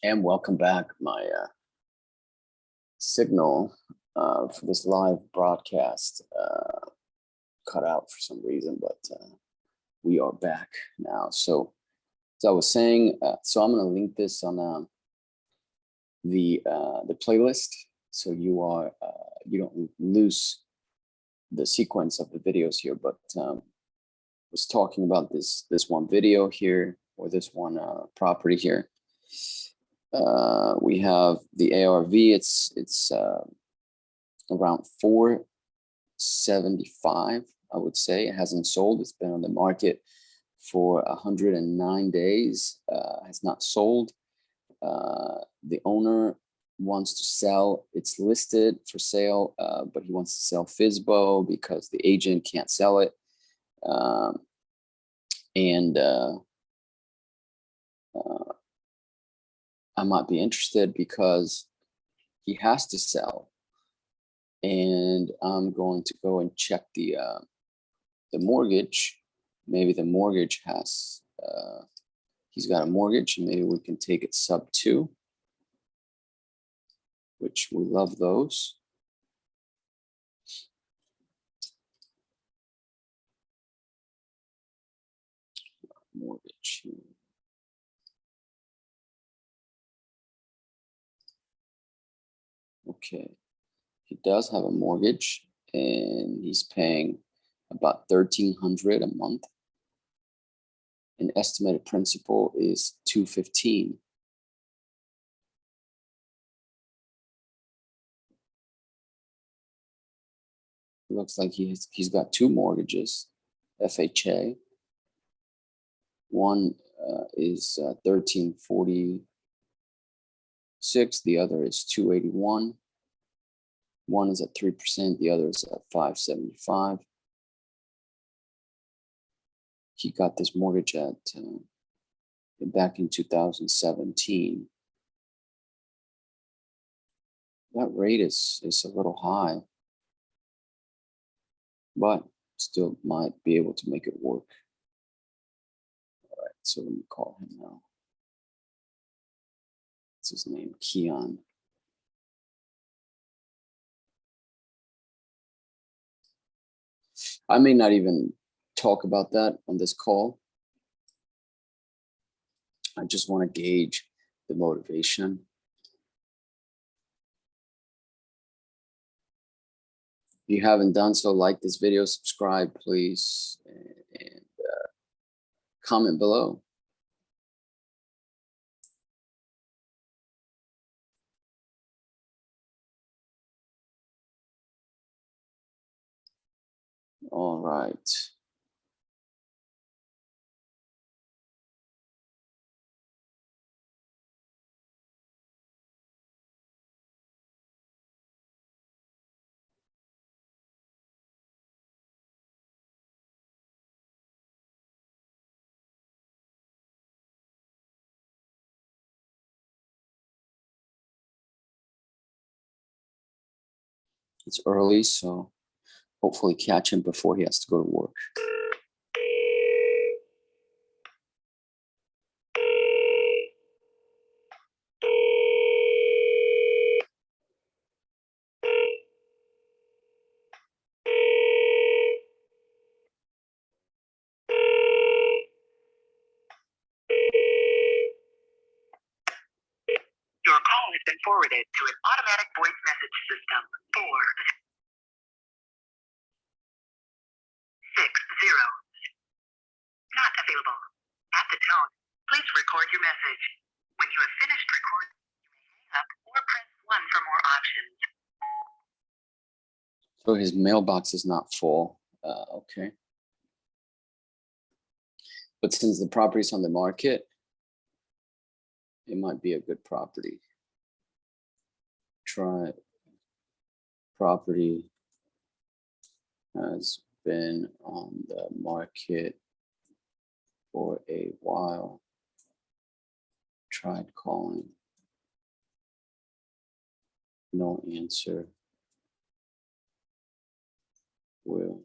And welcome back. My signal for this live broadcast cut out for some reason, but we are back now. So as I was saying, so I'm going to link this on the playlist, so you don't lose the sequence of the videos here. But was talking about this one video here, or this one property here. We have the ARV. It's around 475. I would say it hasn't sold. It's been on the market for 109 days. Has not sold. The owner wants to sell. It's listed for sale, but he wants to sell FSBO because the agent can't sell it. I might be interested because he has to sell, and I'm going to go and check the mortgage. Maybe the mortgage has he's got a mortgage, and maybe we can take it sub 2, which we love those. Mortgage. Okay, he does have a mortgage, and he's paying about $1,300 a month. An estimated principal is $215. Looks like he's got 2 mortgages, FHA. One is 1346. The other is 281. One is at 3%. The other is at 575. He got this mortgage at back in 2017. That rate is a little high, but still might be able to make it work. All right, so let me call him now. What's his name? Keon. I may not even talk about that on this call. I just want to gauge the motivation. If you haven't done so, like this video, subscribe, please, and comment below. All right. It's early, so hopefully catch him before he has to go to work. Your call has been forwarded to an automatic voice message system. 460. Not available. At the tone, please record your message. When you have finished recording, you may hang up or press 1 for more options. So his mailbox is not full. Okay. But since the property's on the market, it might be a good property. Try property has been on the market for a while. Tried calling. No answer. Will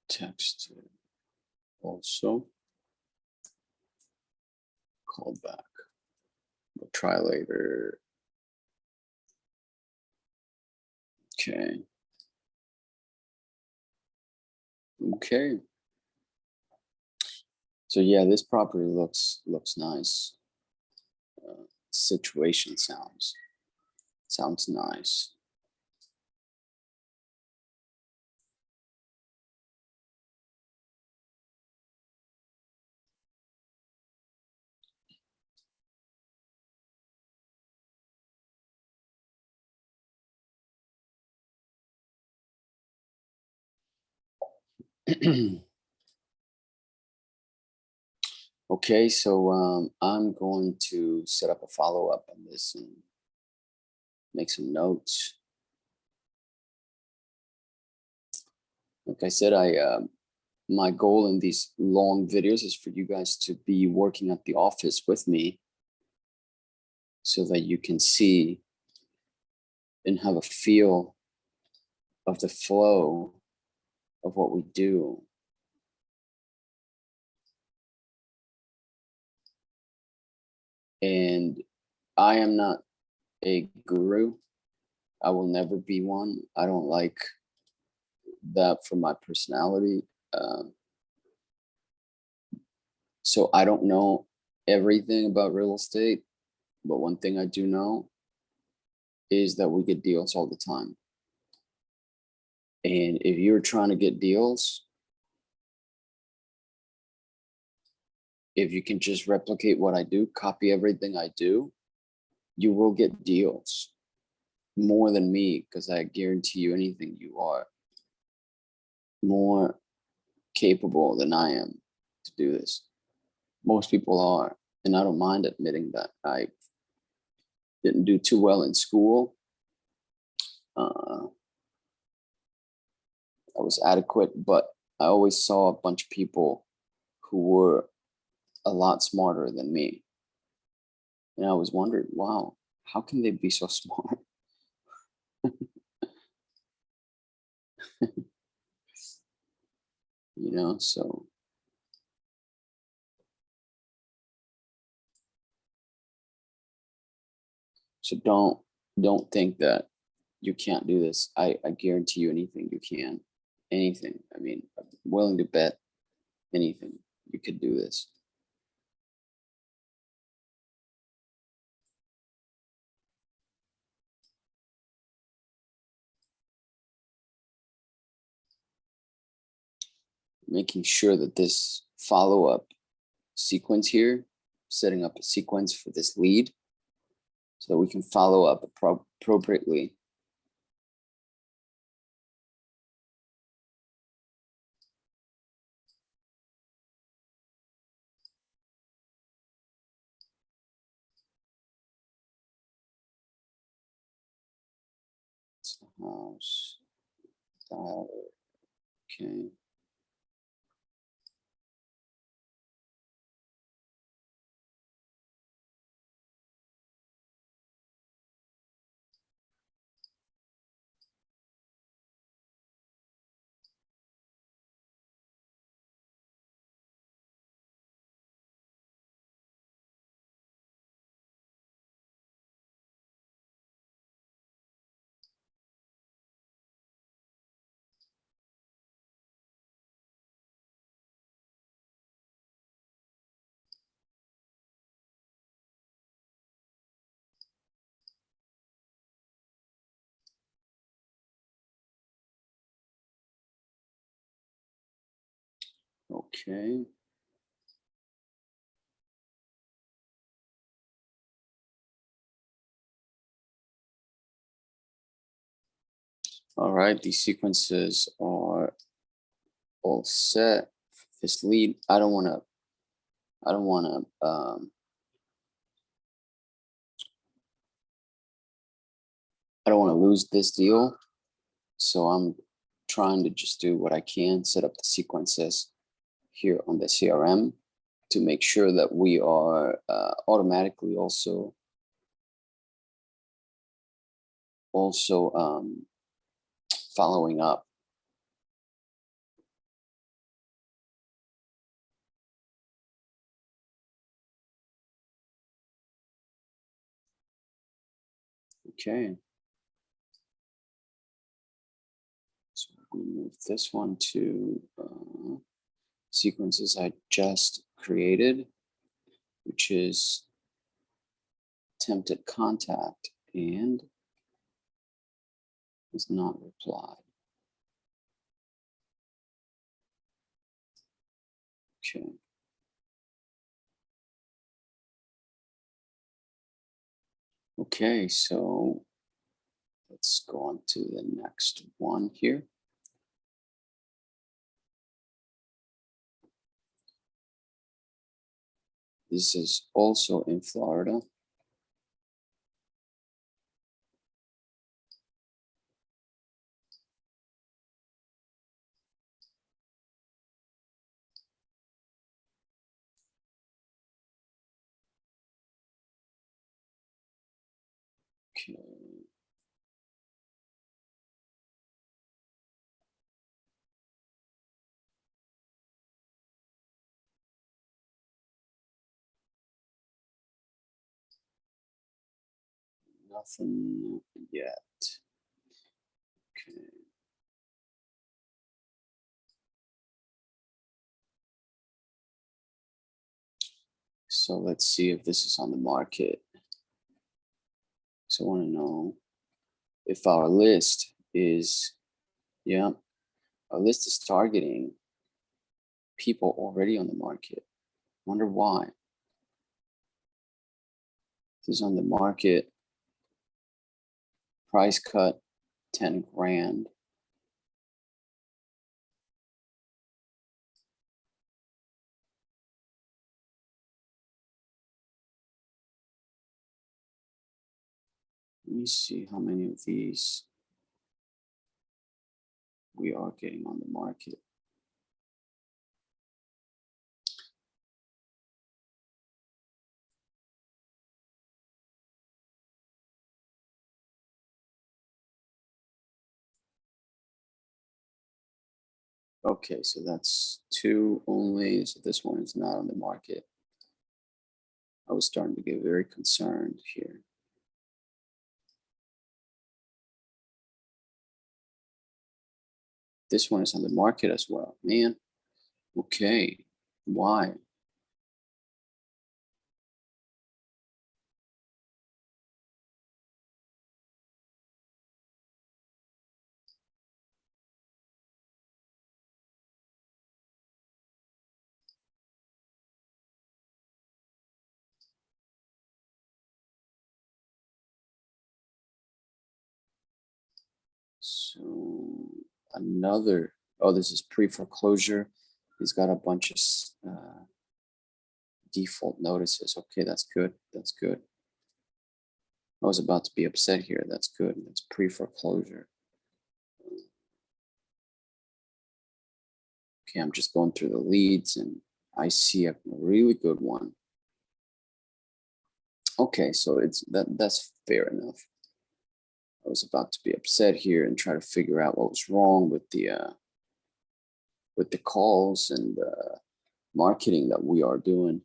text also. called back. We'll try later. Okay. Okay. So yeah, this property looks nice. Situation sounds nice. Okay, so I'm going to set up a follow-up on this and make some notes. Like I said, my goal in these long videos is for you guys to be working at the office with me so that you can see and have a feel of the flow of what we do. And I am not a guru. I will never be one. I don't like that for my personality. So I don't know everything about real estate, but one thing I do know is that we get deals all the time. And if you're trying to get deals, if you can just replicate what I do, copy everything I do, you will get deals more than me, because I guarantee you anything, you are more capable than I am to do this. Most people are, and I don't mind admitting that. I didn't do too well in school. I was adequate, but I always saw a bunch of people who were a lot smarter than me. And I was wondering, wow, how can they be so smart? You know, so don't think that you can't do this. I guarantee you anything you can. Anything. I mean, I'm willing to bet anything you could do this. Making sure that this follow-up sequence here, setting up a sequence for this lead so that we can follow up appropriately. House, dial, okay. Okay. All right, these sequences are all set. This lead, I don't want to I don't want to lose this deal. So I'm trying to just do what I can, set up the sequences here on the CRM to make sure that we are automatically also following up. Okay. So we move this one to sequences I just created, which is attempted contact and is not replied. Okay. Okay, so let's go on to the next one here. This is also in Florida. Okay. Nothing yet. Okay. So let's see if this is on the market. So I want to know if our list is, yeah, our list is targeting people already on the market. Wonder why. This is on the market. Price cut 10 grand. Let me see how many of these we are getting on the market. Okay, so that's two only. So this one is not on the market. I was starting to get very concerned here. This one is on the market as well, man. Okay, why? So another, oh, this is pre-foreclosure. He's got a bunch of default notices. Okay, that's good. That's good. I was about to be upset here. That's good. That's pre-foreclosure. Okay, I'm just going through the leads and I see a really good one. Okay, so that's fair enough. I was about to be upset here and try to figure out what was wrong with the calls and marketing that we are doing.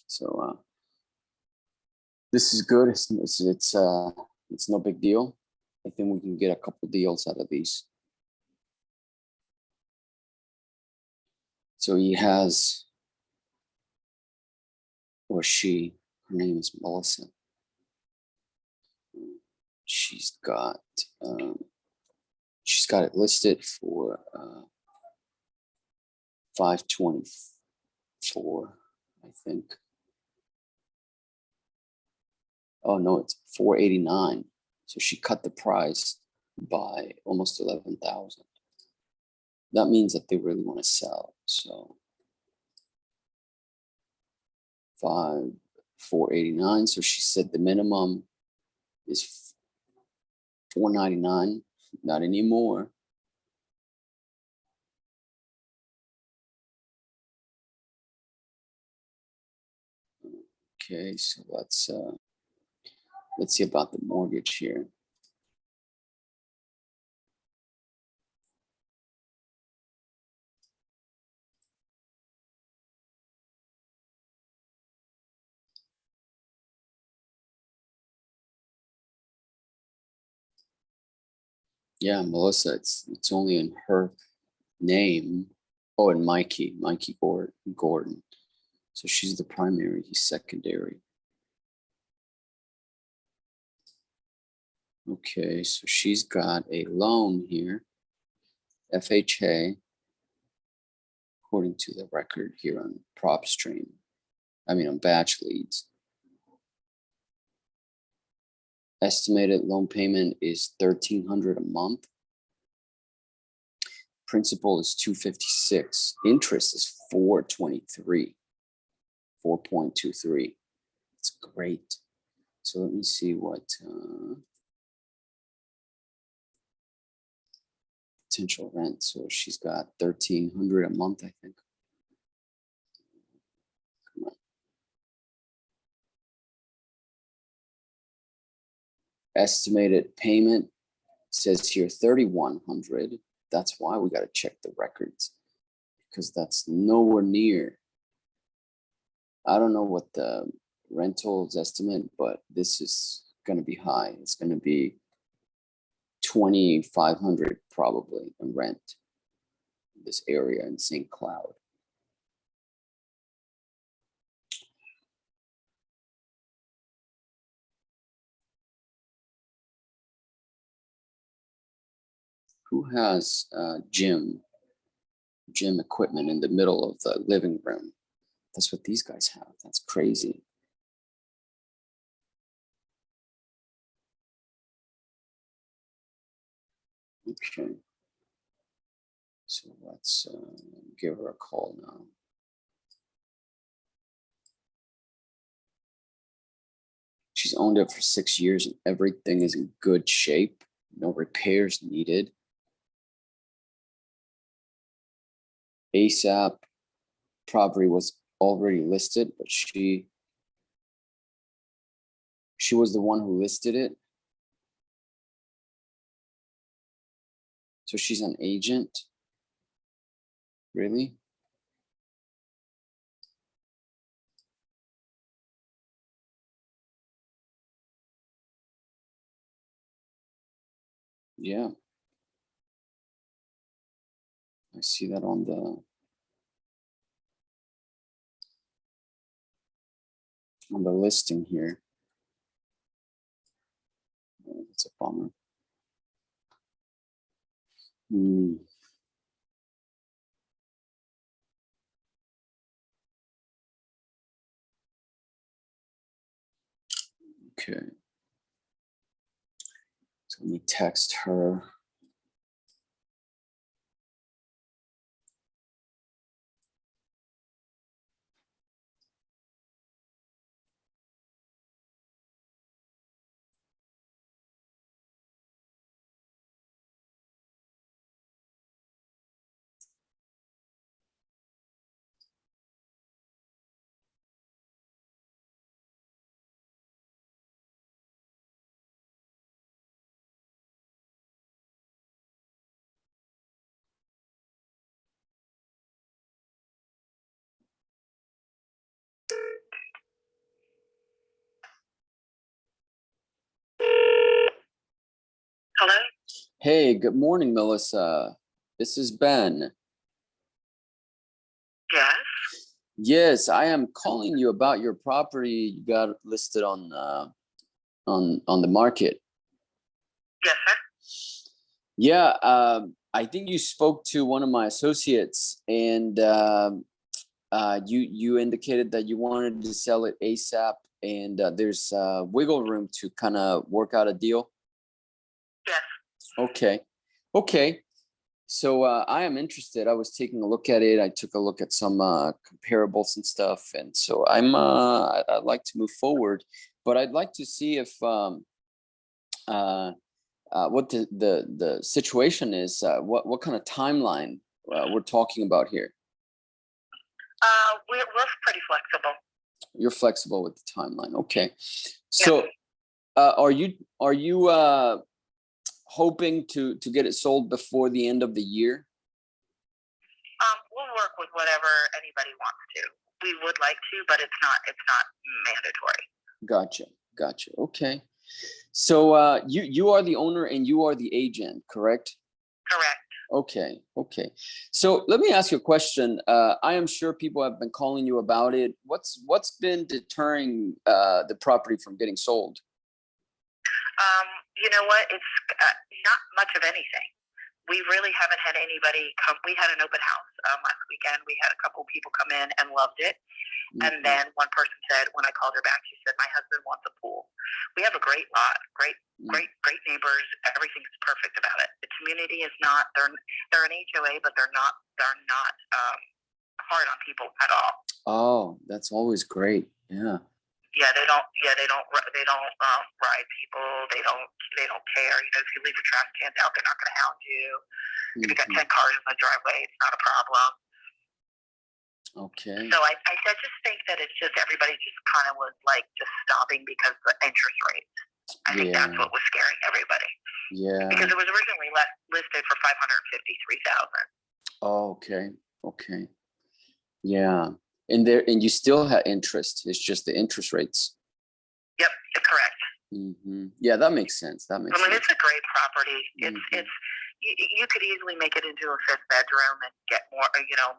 So this is good. It's no big deal. I think we can get a couple deals out of these. So he has, or she, her name is Melissa. She's got it listed for 524, I think. Oh no, it's 489. So she cut the price by almost 11,000. That means that they really want to sell. So 489. So she said the minimum is 499, not anymore. Okay, so let's see about the mortgage here. Yeah, Melissa, it's only in her name. Oh, and Mikey Gordon. So she's the primary, he's secondary. Okay, so she's got a loan here, FHA, according to the record here on prop stream. On batch leads. Estimated loan payment is $1,300 a month. Principal is $256. Interest is $423. 4.23. It's great. So let me see what potential rent. So she's got $1,300 a month, I think. Come on. Estimated payment says here $3,100. That's why we got to check the records, because that's nowhere near. I don't know what the rentals estimate, but this is going to be high. It's going to be $2,500 probably in rent. This area in St. Cloud. Who has gym equipment in the middle of the living room? That's what these guys have. That's crazy. Okay. So let's give her a call now. She's owned it for 6 years and everything is in good shape. No repairs needed. ASAP property was already listed, but she was the one who listed it. So she's an agent. Really? Yeah. I see that on the listing here. Oh, that's a bummer. Okay. So let me text her. Hello? Hey, good morning, Melissa. This is Ben. Yes? Yes, I am calling you about your property you got listed on the market. Yes, sir. Yeah, I think you spoke to one of my associates, and you indicated that you wanted to sell it ASAP, and there's wiggle room to kind of work out a deal. Yes. Okay. So I am interested. I was taking a look at it. I took a look at some comparables and stuff, and so I'd like to move forward, but I'd like to see if what the situation is. What kind of timeline we're talking about here? We're pretty flexible. You're flexible with the timeline. Okay. So are you hoping to get it sold before the end of the year? We'll work with whatever anybody wants to. We would like to, but it's not mandatory. Gotcha. Okay. So you are the owner and you are the agent, correct? Correct. Okay. So let me ask you a question. I am sure people have been calling you about it. What's been deterring the property from getting sold? You know what? It's not much of anything. We really haven't had anybody come. We had an open house last weekend. We had a couple people come in and loved it. And then one person said, when I called her back, she said, my husband wants a pool. We have a great lot, great neighbors. Everything's perfect about it. The community is not, they're an HOA, but they're not hard on people at all. Oh, that's always great. Yeah. Yeah, they don't ride people. They don't care. You know, if you leave your trash cans out, they're not going to hound you. If you got 10 cars in the driveway, it's not a problem. Okay. So I just think that it's just everybody just kind of was like just stopping because of the interest rates. I think that's what was scaring everybody. Yeah. Because it was originally listed for $553,000. Oh, okay. Yeah. And you still had interest. It's just the interest rates. Yep, correct. Yeah, that makes sense. I mean, it's a great property. It's you could easily make it into a 5th bedroom and get more,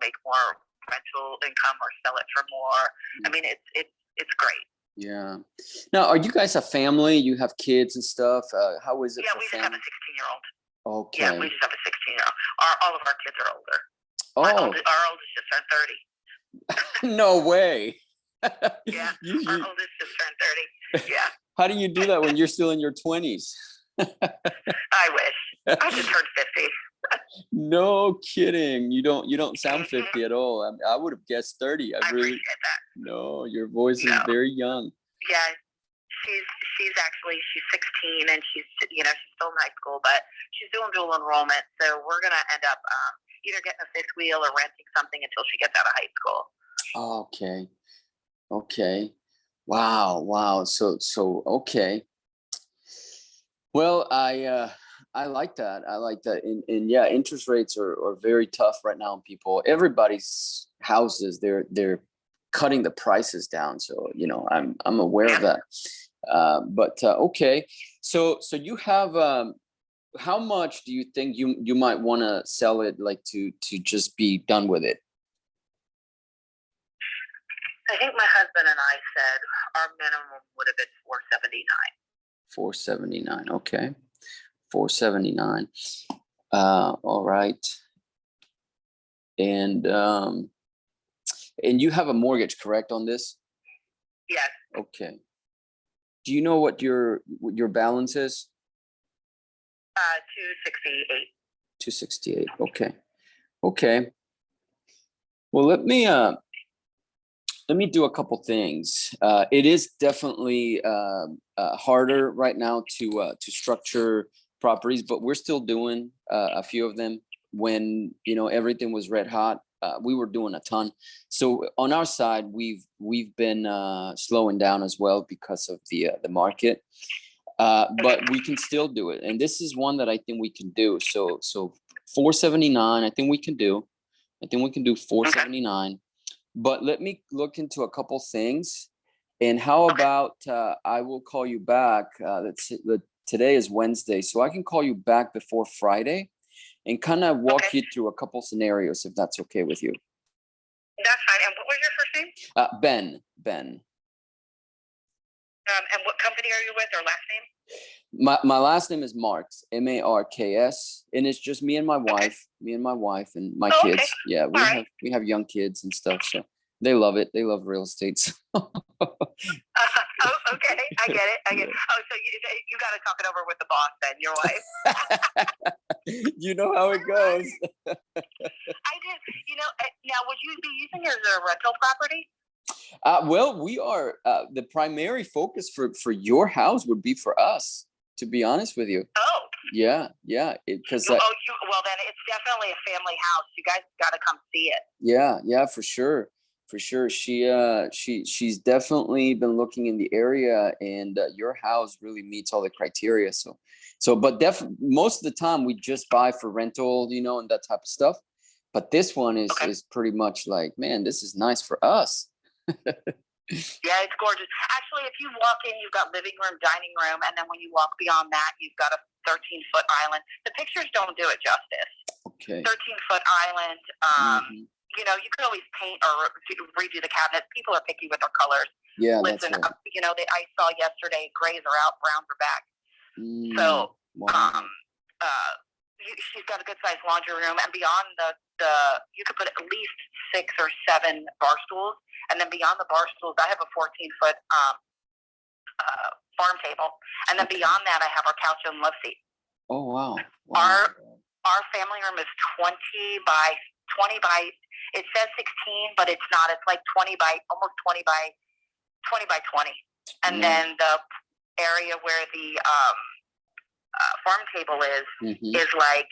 make more rental income or sell it for more. I mean, it's great. Yeah. Now, are you guys a family? You have kids and stuff. How is it? Yeah, for we just have a 16-year-old. Okay. Yeah, we just have a 16-year-old. All of our kids are older. Oh. Our oldest just turned 30. No way. Yeah, our oldest just turned 30. Yeah. How do you do that when you're still in your 20s? I wish. I just turned 50. No kidding. You don't sound 50 at all. I would have guessed 30. I appreciate that. No, your voice is very young. Yeah, she's 16 and she's still in high school, but she's doing dual enrollment. So we're gonna end up either getting a 5th wheel or renting something until she gets out of high school. Okay. Wow. So okay. Well, I like that. And yeah, interest rates are very tough right now. People, everybody's houses, they're cutting the prices down. So, I'm aware of that. But okay. So you have, how much do you think you might want to sell it, like to just be done with it? I think my husband and I said our minimum would have been $479. $479. Okay. $479. All right. And you have a mortgage, correct, on this? Yes. Okay. Do you know what your balance is? 268. 268. Okay. Well, let me do a couple things. It is definitely harder right now to structure properties, but we're still doing a few of them. When everything was red hot, we were doing a ton. So on our side, we've been slowing down as well because of the market. But we can still do it, and this is one that I think we can do. So 479, I think we can do. I think we can do 479. But let me look into a couple things. And how about I will call you back. Today is Wednesday, so I can call you back before Friday and kind of walk you through a couple scenarios, if that's okay with you. That's fine. And what was your first name? Ben. And what company are you with, or last name? My last name is Marks, Marks, and it's just me and my wife, and my kids. Okay. Yeah, we have young kids and stuff, so they love it. They love real estate. Okay, I get it. Oh, so you got to talk it over with the boss then, your wife. You know how it goes. I did. Now, would you be using it as a rental property? Well, we are. The primary focus for your house would be for us, to be honest with you. Oh. Yeah. Because well, then it's definitely a family house. You guys got to come see it. Yeah, for sure. She's definitely been looking in the area, and your house really meets all the criteria. But most of the time we just buy for rental, and that type of stuff. But this one is pretty much like, man, this is nice for us. Yeah, it's gorgeous. Actually, if you walk in, you've got living room, dining room, and then when you walk beyond that, you've got a 13-foot island. The pictures don't do it justice. Okay. 13-foot island. You know, you could always paint or redo the cabinets. People are picky with their colors. Yeah, Listen, that's right. you know, I saw yesterday, grays are out, browns are back. So, wow. she's got a good sized laundry room, and beyond the you could put at least 6 or 7 bar stools, and then beyond the bar stools, I have a 14-foot farm table, and then beyond that, I have our couch and love seat. Oh wow. Our family room is 20 by 20 by. It says 16, but it's not. It's like 20 by almost 20 by 20 by 20, and then the area where the farm table is like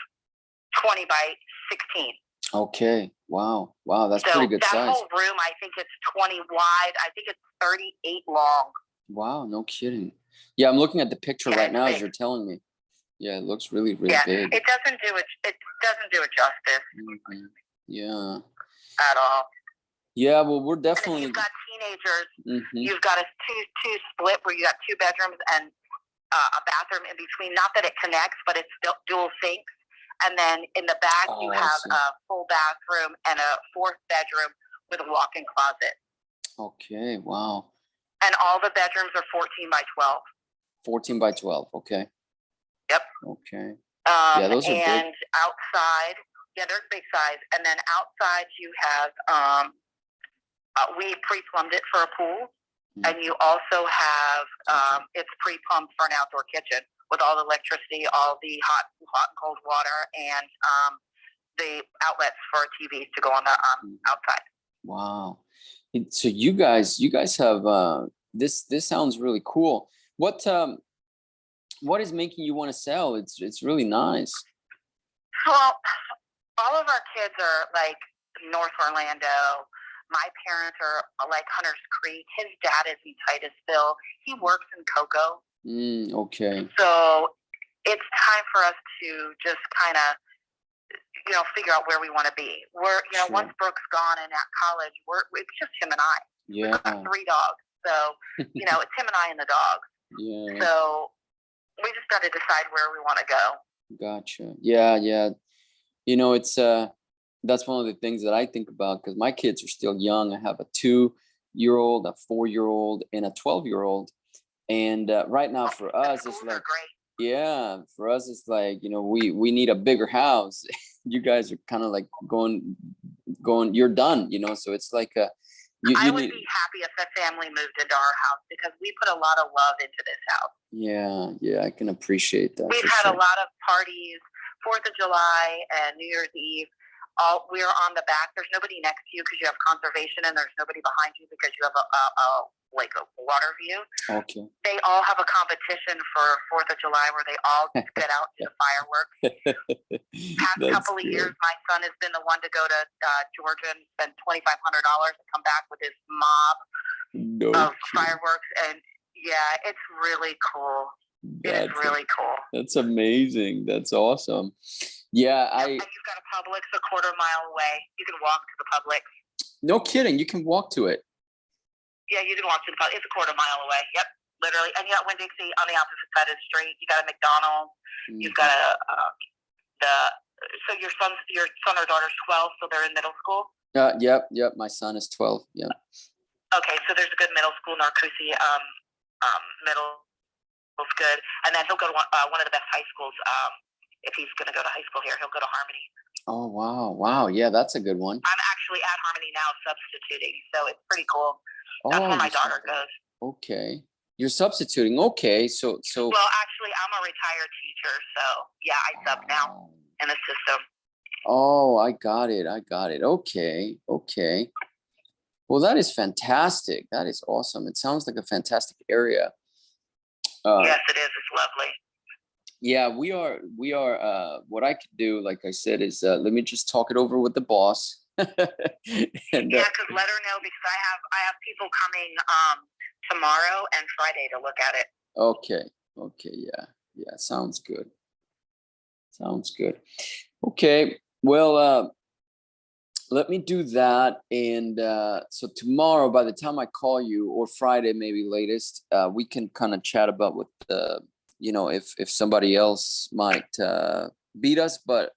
20 by 16. Okay. Wow. That's pretty good size. That whole room, I think it's 20 wide. I think it's 38 long. Wow. No kidding. Yeah, I'm looking at the picture right now as you're telling me. Yeah, it looks really big. It doesn't do it. It doesn't do it justice. Yeah. At all. Yeah. Well, we're definitely. You've got teenagers. You've got a two split where you got 2 bedrooms and a bathroom in between. Not that it connects, but it's still dual sinks. And then in the back, you have a full bathroom and a 4th bedroom with a walk-in closet. Okay. Wow. And all the bedrooms are 14 by 12. 14 by 12. Okay. Yep. Okay. Yeah, those are big. And outside, they're big size. And then outside, you have we pre-plumbed it for a pool. And you also have it's pre-plumbed for an outdoor kitchen with all the electricity, all the hot and cold water, and the outlets for TVs to go on the outside. Wow! So you guys have this. This sounds really cool. What is making you want to sell? It's really nice. Well, all of our kids are like North Orlando. My parents are like Hunters Creek. His dad is in Titusville. He works in Cocoa. Okay. So it's time for us to just kind of, figure out where we want to be. We're, once Brooke's gone and at college, it's just him and I. Yeah. We've got 3 dogs. So, it's him and I and the dogs. Yeah. So we just got to decide where we want to go. Gotcha. Yeah. It's that's one of the things that I think about because my kids are still young. I have a 2-year-old, a 4-year-old, and a 12-year-old. And right now for us, it's like, for us, it's like, we need a bigger house. You guys are kind of like going, you're done, so it's like, I would be happy if the family moved into our house because we put a lot of love into this house. Yeah, I can appreciate that. We've had a lot of parties, 4th of July and New Year's Eve. We're on the back. There's nobody next to you because you have conservation, and there's nobody behind you because you have a water view. Okay. They all have a competition for 4th of July where they all get out to the fireworks. Past couple of years, my son has been the one to go to Georgia and spend $2,500 and come back with his mob of fireworks. And yeah, it's really cool. It's really cool. That's amazing. That's awesome. Yeah, and you've got a Publix a quarter mile away. You can walk to the Publix. No kidding. You can walk to it. Yeah, you can walk to the Publix. It's a quarter mile away. Yep, literally. And you got Winn-Dixie on the opposite side of the street. You got a McDonald's. You've got so your son or daughter's 12, so they're in middle school. Yep. My son is 12. Yeah. Okay, so there's a good middle school, Narcoossee middle. Good, and then he'll go to one of the best high schools. If he's going to go to high school here, he'll go to Harmony. Oh wow! Yeah, that's a good one. I'm actually at Harmony now, substituting, so it's pretty cool. That's where my daughter goes. Okay, you're substituting. Okay, so. Well, actually, I'm a retired teacher, so yeah, I sub now in the system. Oh, I got it. Okay. Well, that is fantastic. That is awesome. It sounds like a fantastic area. Yes, it is. It's lovely. Yeah, we are. What I could do, like I said, is let me just talk it over with the boss. And, because let her know because I have people coming tomorrow and Friday to look at it. Okay. Yeah. Sounds good. Okay. Well, let me do that. And so tomorrow, by the time I call you, or Friday, maybe latest, we can kind of chat about what the, if somebody else might beat us, but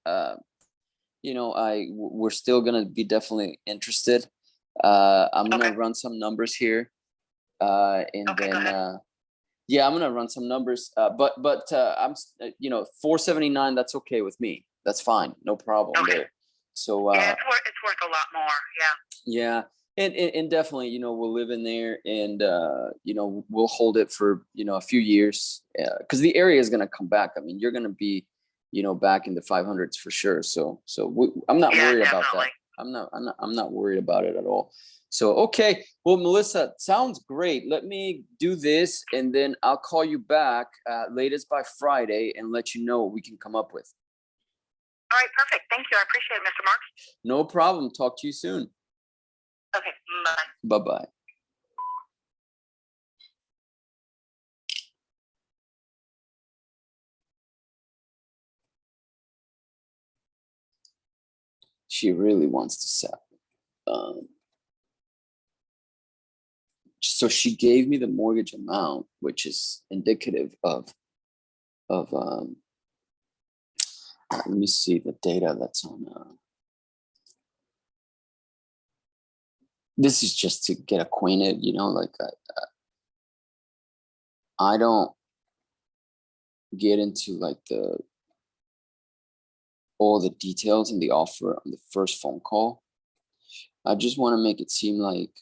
we're still gonna be definitely interested. I'm gonna Okay. run some numbers here, and Okay, go then ahead. yeah, I'm gonna run some numbers. But I'm 479. That's okay with me. That's fine, no problem Okay. there. So Yeah, it's worth a lot more. Yeah. yeah, and definitely, we'll live in there, and we'll hold it for a few years, because the area is gonna come back. I mean, you're gonna be, back in the 500s for sure. So I'm not Yeah, worried about that. definitely. I'm not worried about it at all. So okay, well, Melissa, sounds great. Let me do this, and then I'll call you back latest by Friday and let you know what we can come up with. All right, perfect. Thank you. I appreciate it, Mr. Marks. No problem. Talk to you soon. Okay, bye. Bye bye. She really wants to sell. So she gave me the mortgage amount, which is indicative of let me see the data that's on. This is just to get acquainted, like I don't get into like all the details in the offer on the first phone call. I just want to make it seem like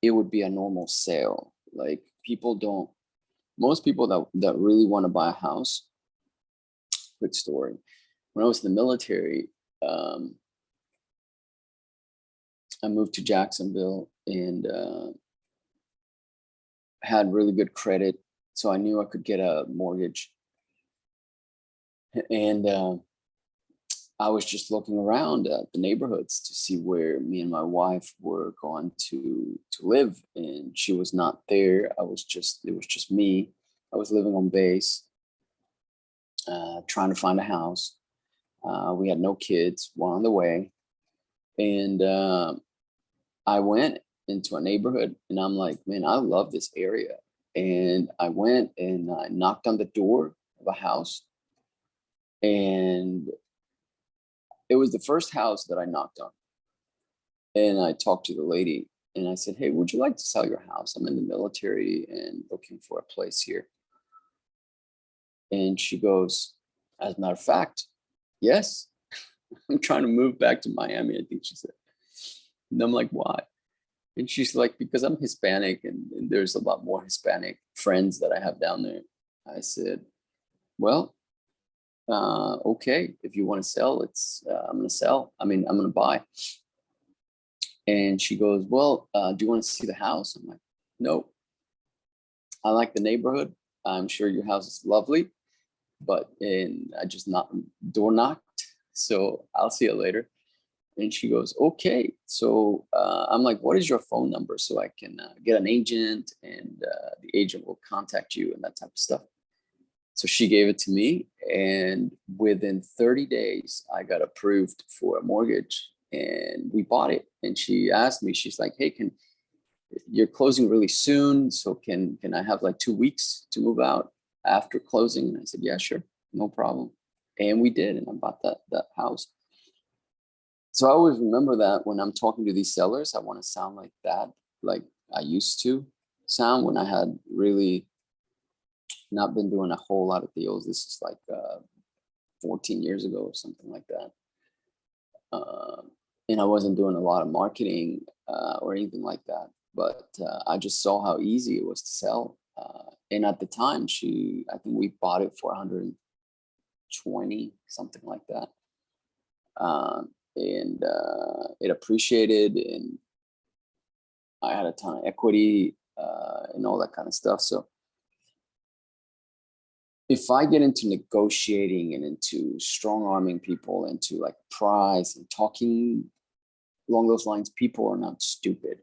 it would be a normal sale. Like most people that really want to buy a house. Quick story. When I was in the military, um, I moved to Jacksonville, and had really good credit, so I knew I could get a mortgage. And I was just looking around at the neighborhoods to see where me and my wife were going to live, and she was not there. It was just me. I was living on base, trying to find a house. We had no kids, one on the way, and I went into a neighborhood, and I'm like, man, I love this area. And I went and I knocked on the door of a house, and it was the first house that I knocked on. And I talked to the lady, and I said, hey, would you like to sell your house? I'm in the military and looking for a place here. And she goes, as a matter of fact, yes, I'm trying to move back to Miami, I think she said. And I'm like, why? And she's like, because I'm Hispanic, and there's a lot more Hispanic friends that I have down there. I said, well, okay, if you want to sell, I'm going to sell. I mean, I'm going to buy. And she goes, well, do you want to see the house? I'm like, no, I like the neighborhood. I'm sure your house is lovely, and I just door knocked. So I'll see you later. And she goes, okay. So I'm like, what is your phone number so I can get an agent, and the agent will contact you and that type of stuff. So she gave it to me, and within 30 days, I got approved for a mortgage, and we bought it. And she asked me, she's like, hey, you're closing really soon, so can I have like 2 weeks to move out after closing? And I said, yeah, sure, no problem. And we did, and I bought that house. So I always remember that when I'm talking to these sellers, I want to sound like that, like I used to sound when I had really not been doing a whole lot of deals. This is like 14 years ago or something like that. And I wasn't doing a lot of marketing or anything like that. But I just saw how easy it was to sell. And at the time, I think we bought it for 120, something like that. And it appreciated, and I had a ton of equity and all that kind of stuff. So if I get into negotiating and into strong arming people into like price and talking along those lines, people are not stupid.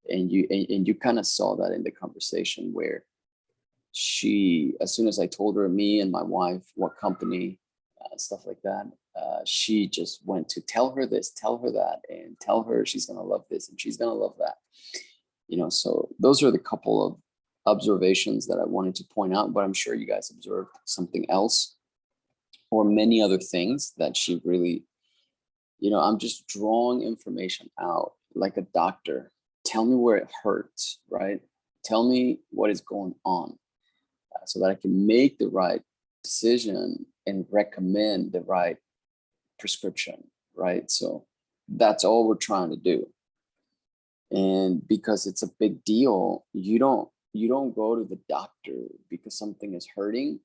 And you kind of saw that in the conversation where as soon as I told her, me and my wife, what company, stuff like that, she just went to tell her this, tell her that, and tell her she's going to love this and she's going to love that. So those are the couple of observations that I wanted to point out, but I'm sure you guys observed something else or many other things that she really, I'm just drawing information out like a doctor. Tell me where it hurts, right? Tell me what is going on so that I can make the right decision and recommend the right prescription, right? So that's all we're trying to do. And because it's a big deal, you don't go to the doctor because something is hurting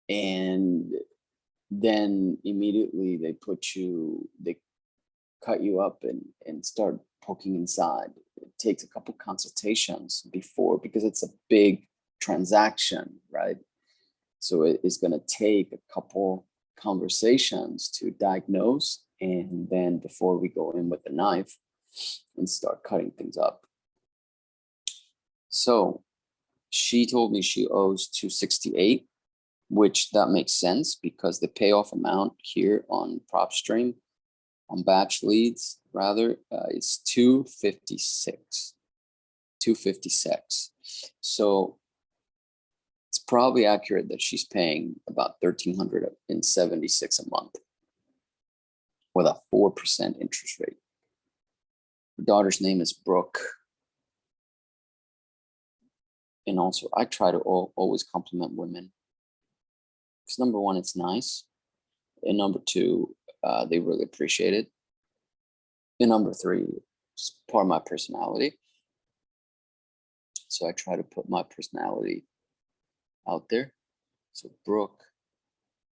and then immediately they cut you up and start poking inside. It takes a couple consultations before, because it's a big transaction, right? So it is going to take a couple conversations to diagnose, and then before we go in with the knife and start cutting things up. So she told me she owes $268, which that makes sense because the payoff amount here on PropStream, on batch leads rather, is 256. So it's probably accurate that she's paying about $1,376 a month with a 4% interest rate. Her daughter's name is Brooke. And also, I try to always compliment women. Because number one, it's nice. And number two, they really appreciate it. And number three, it's part of my personality. So I try to put my personality out there. So Brooke,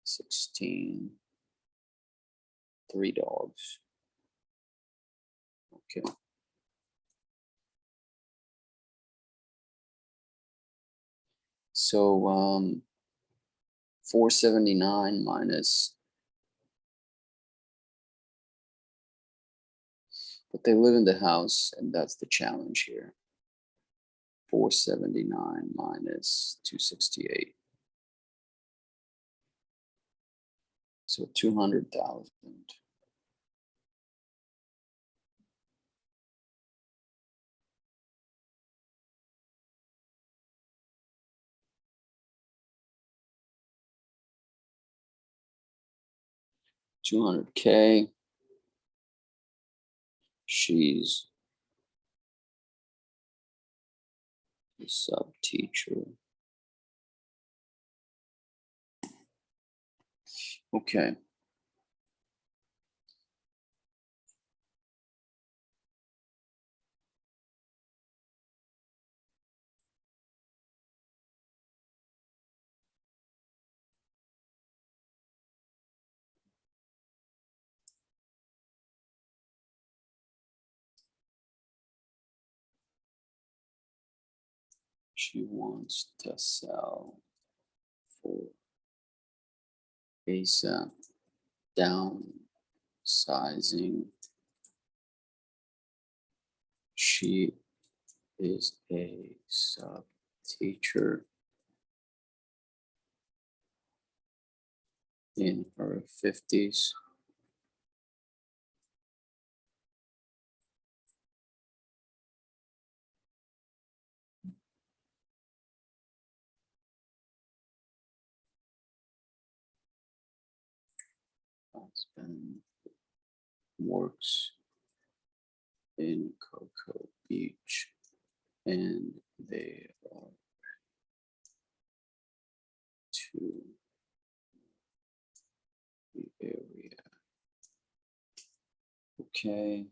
16, 3 dogs. Okay. So 479 minus, but they live in the house, and that's the challenge here. 479 minus 268. So 200,000. $200K. She's a sub teacher. Okay. She wants to sell for ASAP, downsizing. She is a sub teacher in her 50s. Husband works in Cocoa Beach, and they are to the area. Okay.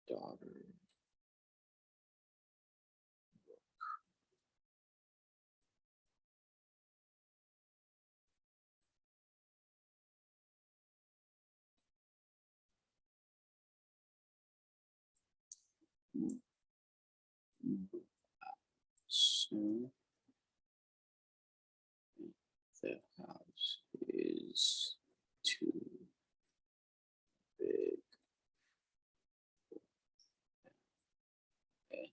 Daughter. Soon. The house is too big and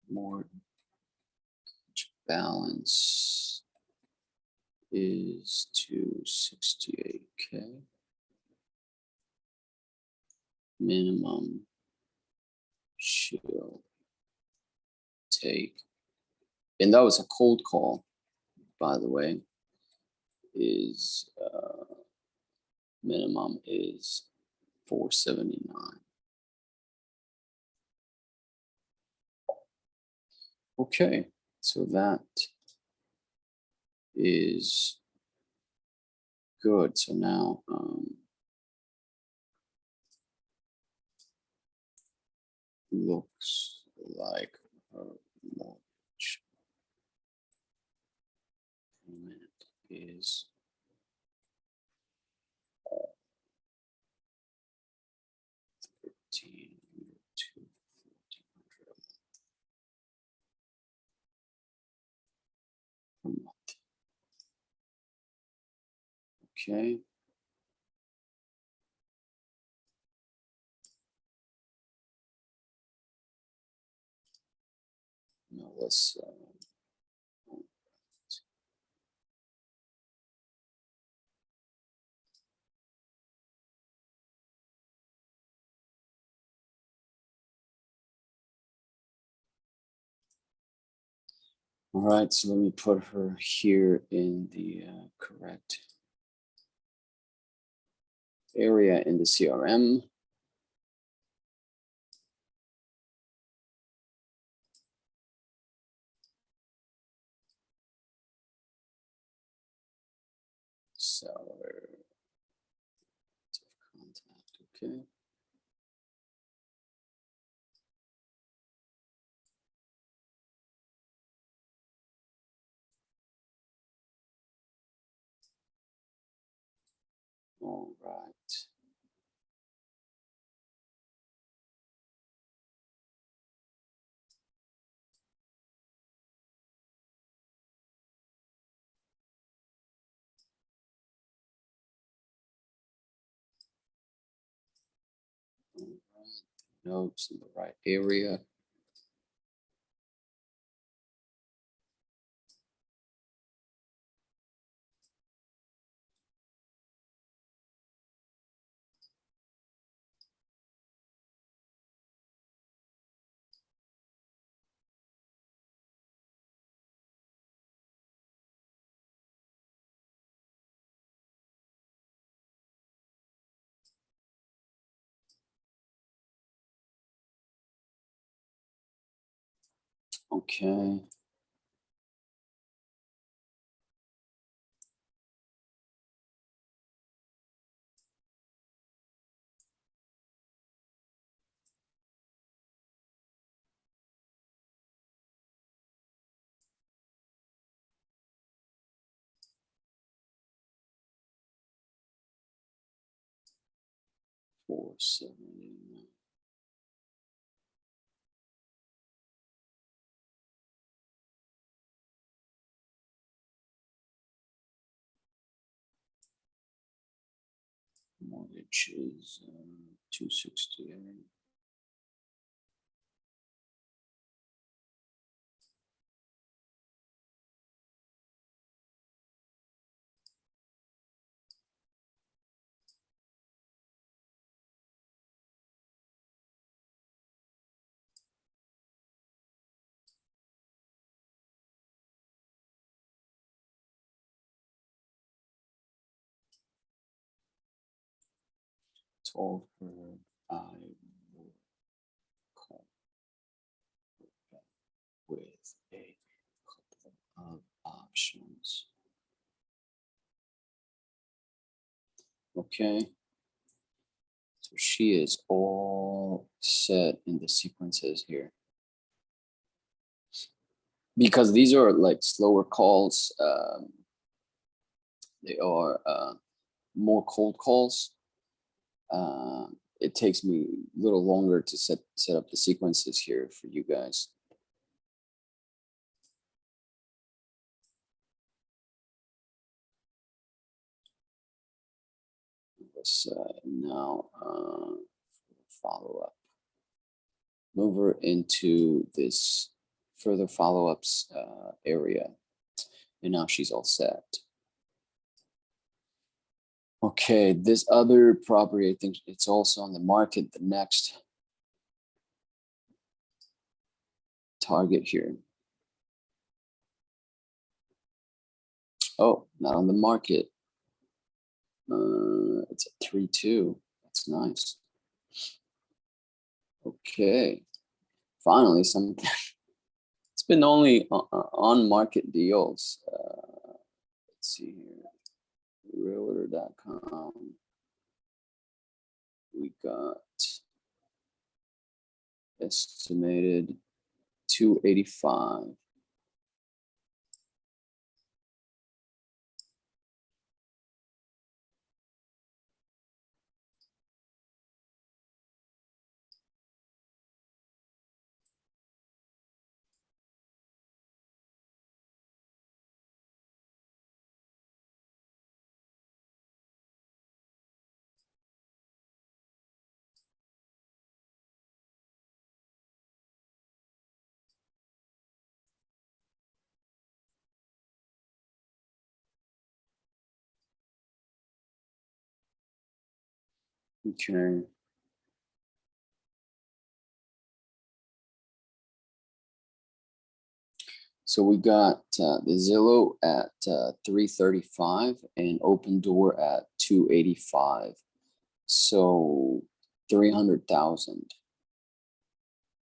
Mortgage balance is 268K. Minimum she'll take, and that was a cold call, by the way, is minimum is 479. Okay, so that is good. So now looks like her mortgage payment is 13 to 1400 a month. Okay. Now let's all right, so let me put her here in the correct area in the CRM. Seller contact, okay. All right. All right. Notes in the right area. Okay. Four 79. Mortgage is 268. Told her I will call her with a couple of options. Okay. So she is all set in the sequences here. Because these are like slower calls. They are more cold calls. It takes me a little longer to set up the sequences here for you guys. Let's now follow up. move her into this further follow-ups area. And now she's all set. Okay, this other property, I think it's also on the market, the next target here. Oh, not on the market. It's a 3-2. That's nice. Okay, finally something. It's been only on market deals. Let's see here, realtor.com. We got estimated 285. Okay. So we got the Zillow at 335 and Open Door at 285. So 300,000.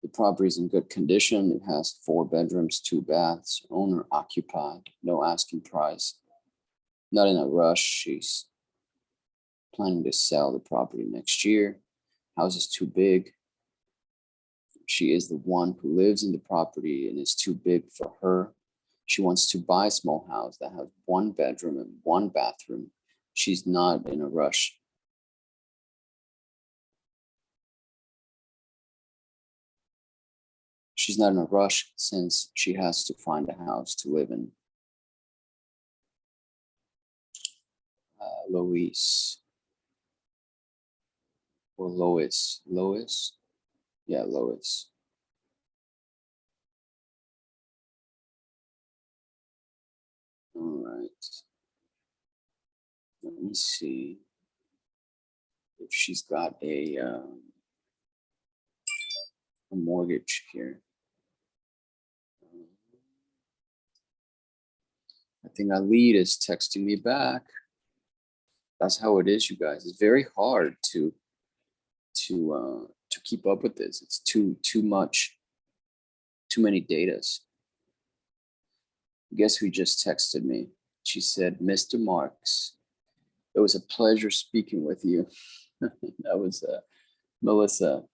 The property is in good condition. It has 4 bedrooms, 2 baths, owner occupied, no asking price. Not in a rush. She's planning to sell the property next year. House is too big. She is the one who lives in the property and it's too big for her. She wants to buy a small house that has 1 bedroom and 1 bathroom. She's not in a rush. She's not in a rush since she has to find a house to live in. Lois or Lois. Lois? Yeah, Lois. All right. Let me see if she's got a mortgage here. I think our lead is texting me back. That's how it is, you guys. It's very hard to keep up with this. It's too much, too many datas. Guess who just texted me? She said, Mr. Marks, it was a pleasure speaking with you. That was Melissa.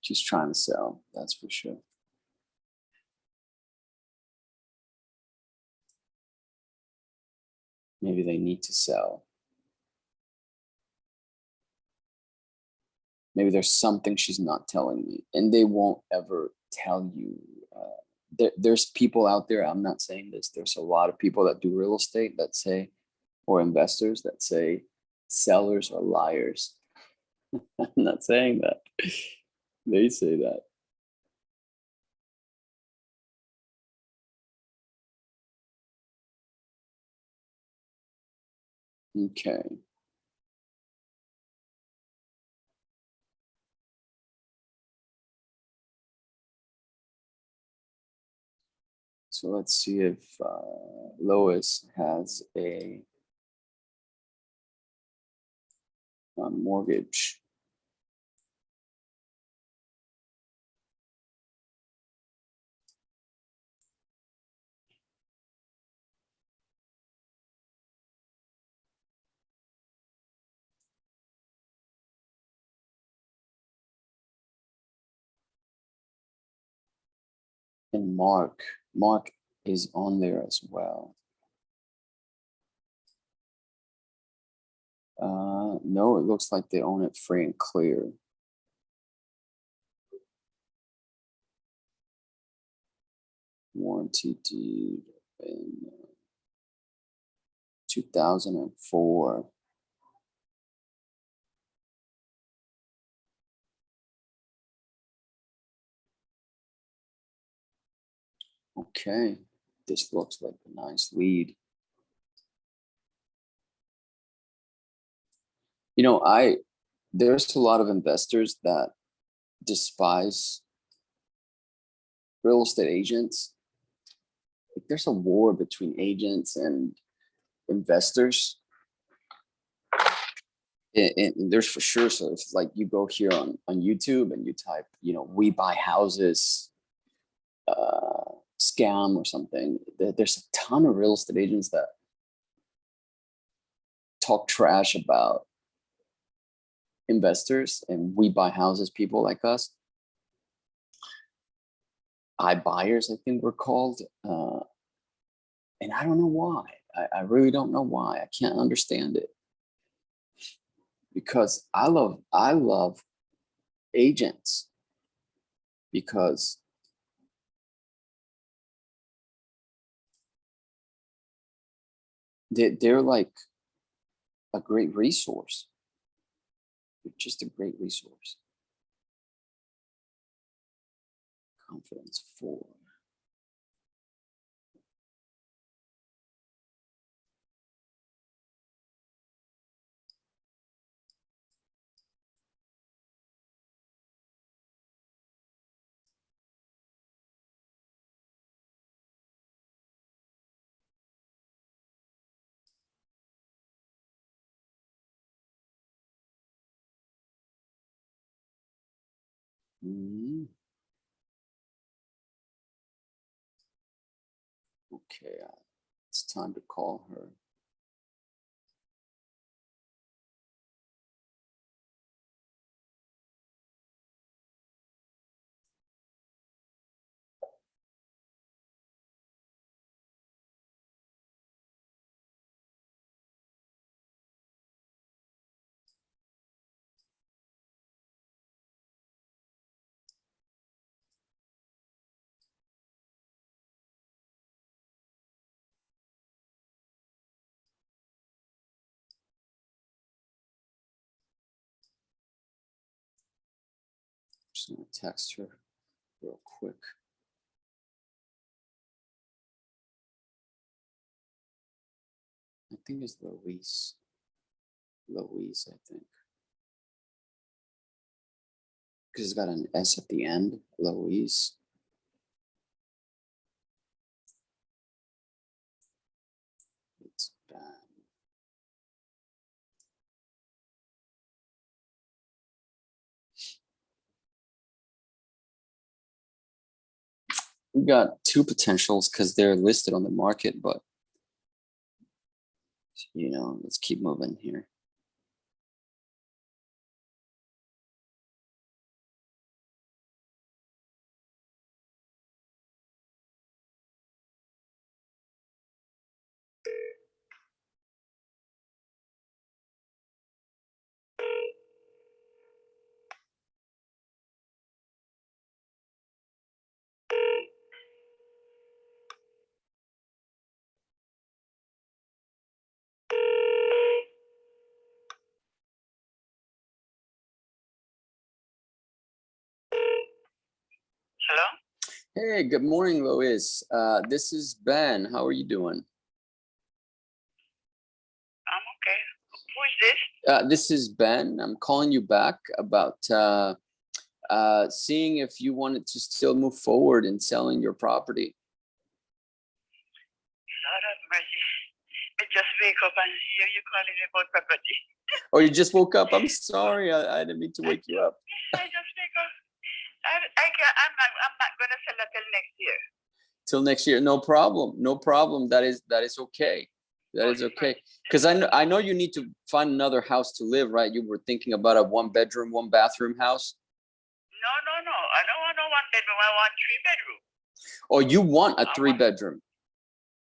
She's trying to sell, that's for sure. Maybe they need to sell. Maybe there's something she's not telling me, and they won't ever tell you. There's people out there, I'm not saying this, there's a lot of people that do real estate that say, or investors that say, sellers are liars. I'm not saying that. They say that. Okay. So let's see if Lois has a mortgage. And Mark is on there as well. No, it looks like they own it free and clear. Warranty deed in 2004. Okay, this looks like a nice lead. You know, there's a lot of investors that despise real estate agents. Like, there's a war between agents and investors. And there's for sure. So if like you go here on YouTube and you type, you know, we buy houses scam or something, there's a ton of real estate agents that talk trash about investors and we buy houses people like us. iBuyers, I think we're called. And I don't know why. I really don't know why. I can't understand it. Because I love agents because they're like a great resource. They're just a great resource. Confidence 4. Mm-hmm. Okay, it's time to call her. Just gonna text her real quick. I think it's Louise. Louise, I think. Because it's got an S at the end. Louise. It's bad. We got 2 potentials because they're listed on the market, but you know, let's keep moving here. Hello? Hey, good morning, Louise. This is Ben. How are you doing? I'm okay. Who is this? This is Ben. I'm calling you back about seeing if you wanted to still move forward in selling your property. Lord of mercy. I just wake up and hear you calling me about property. Oh, you just woke up? I'm sorry. I didn't mean to wake you up. I just wake up. I'm not going to sell until next year. Till next year. No problem. No problem. That is okay. That is okay. Because I know you need to find another house to live, right? You were thinking about a 1-bedroom, 1-bathroom house. No. I don't want no 1 bedroom. I want 3 bedroom. Oh, you want a 3-bedroom?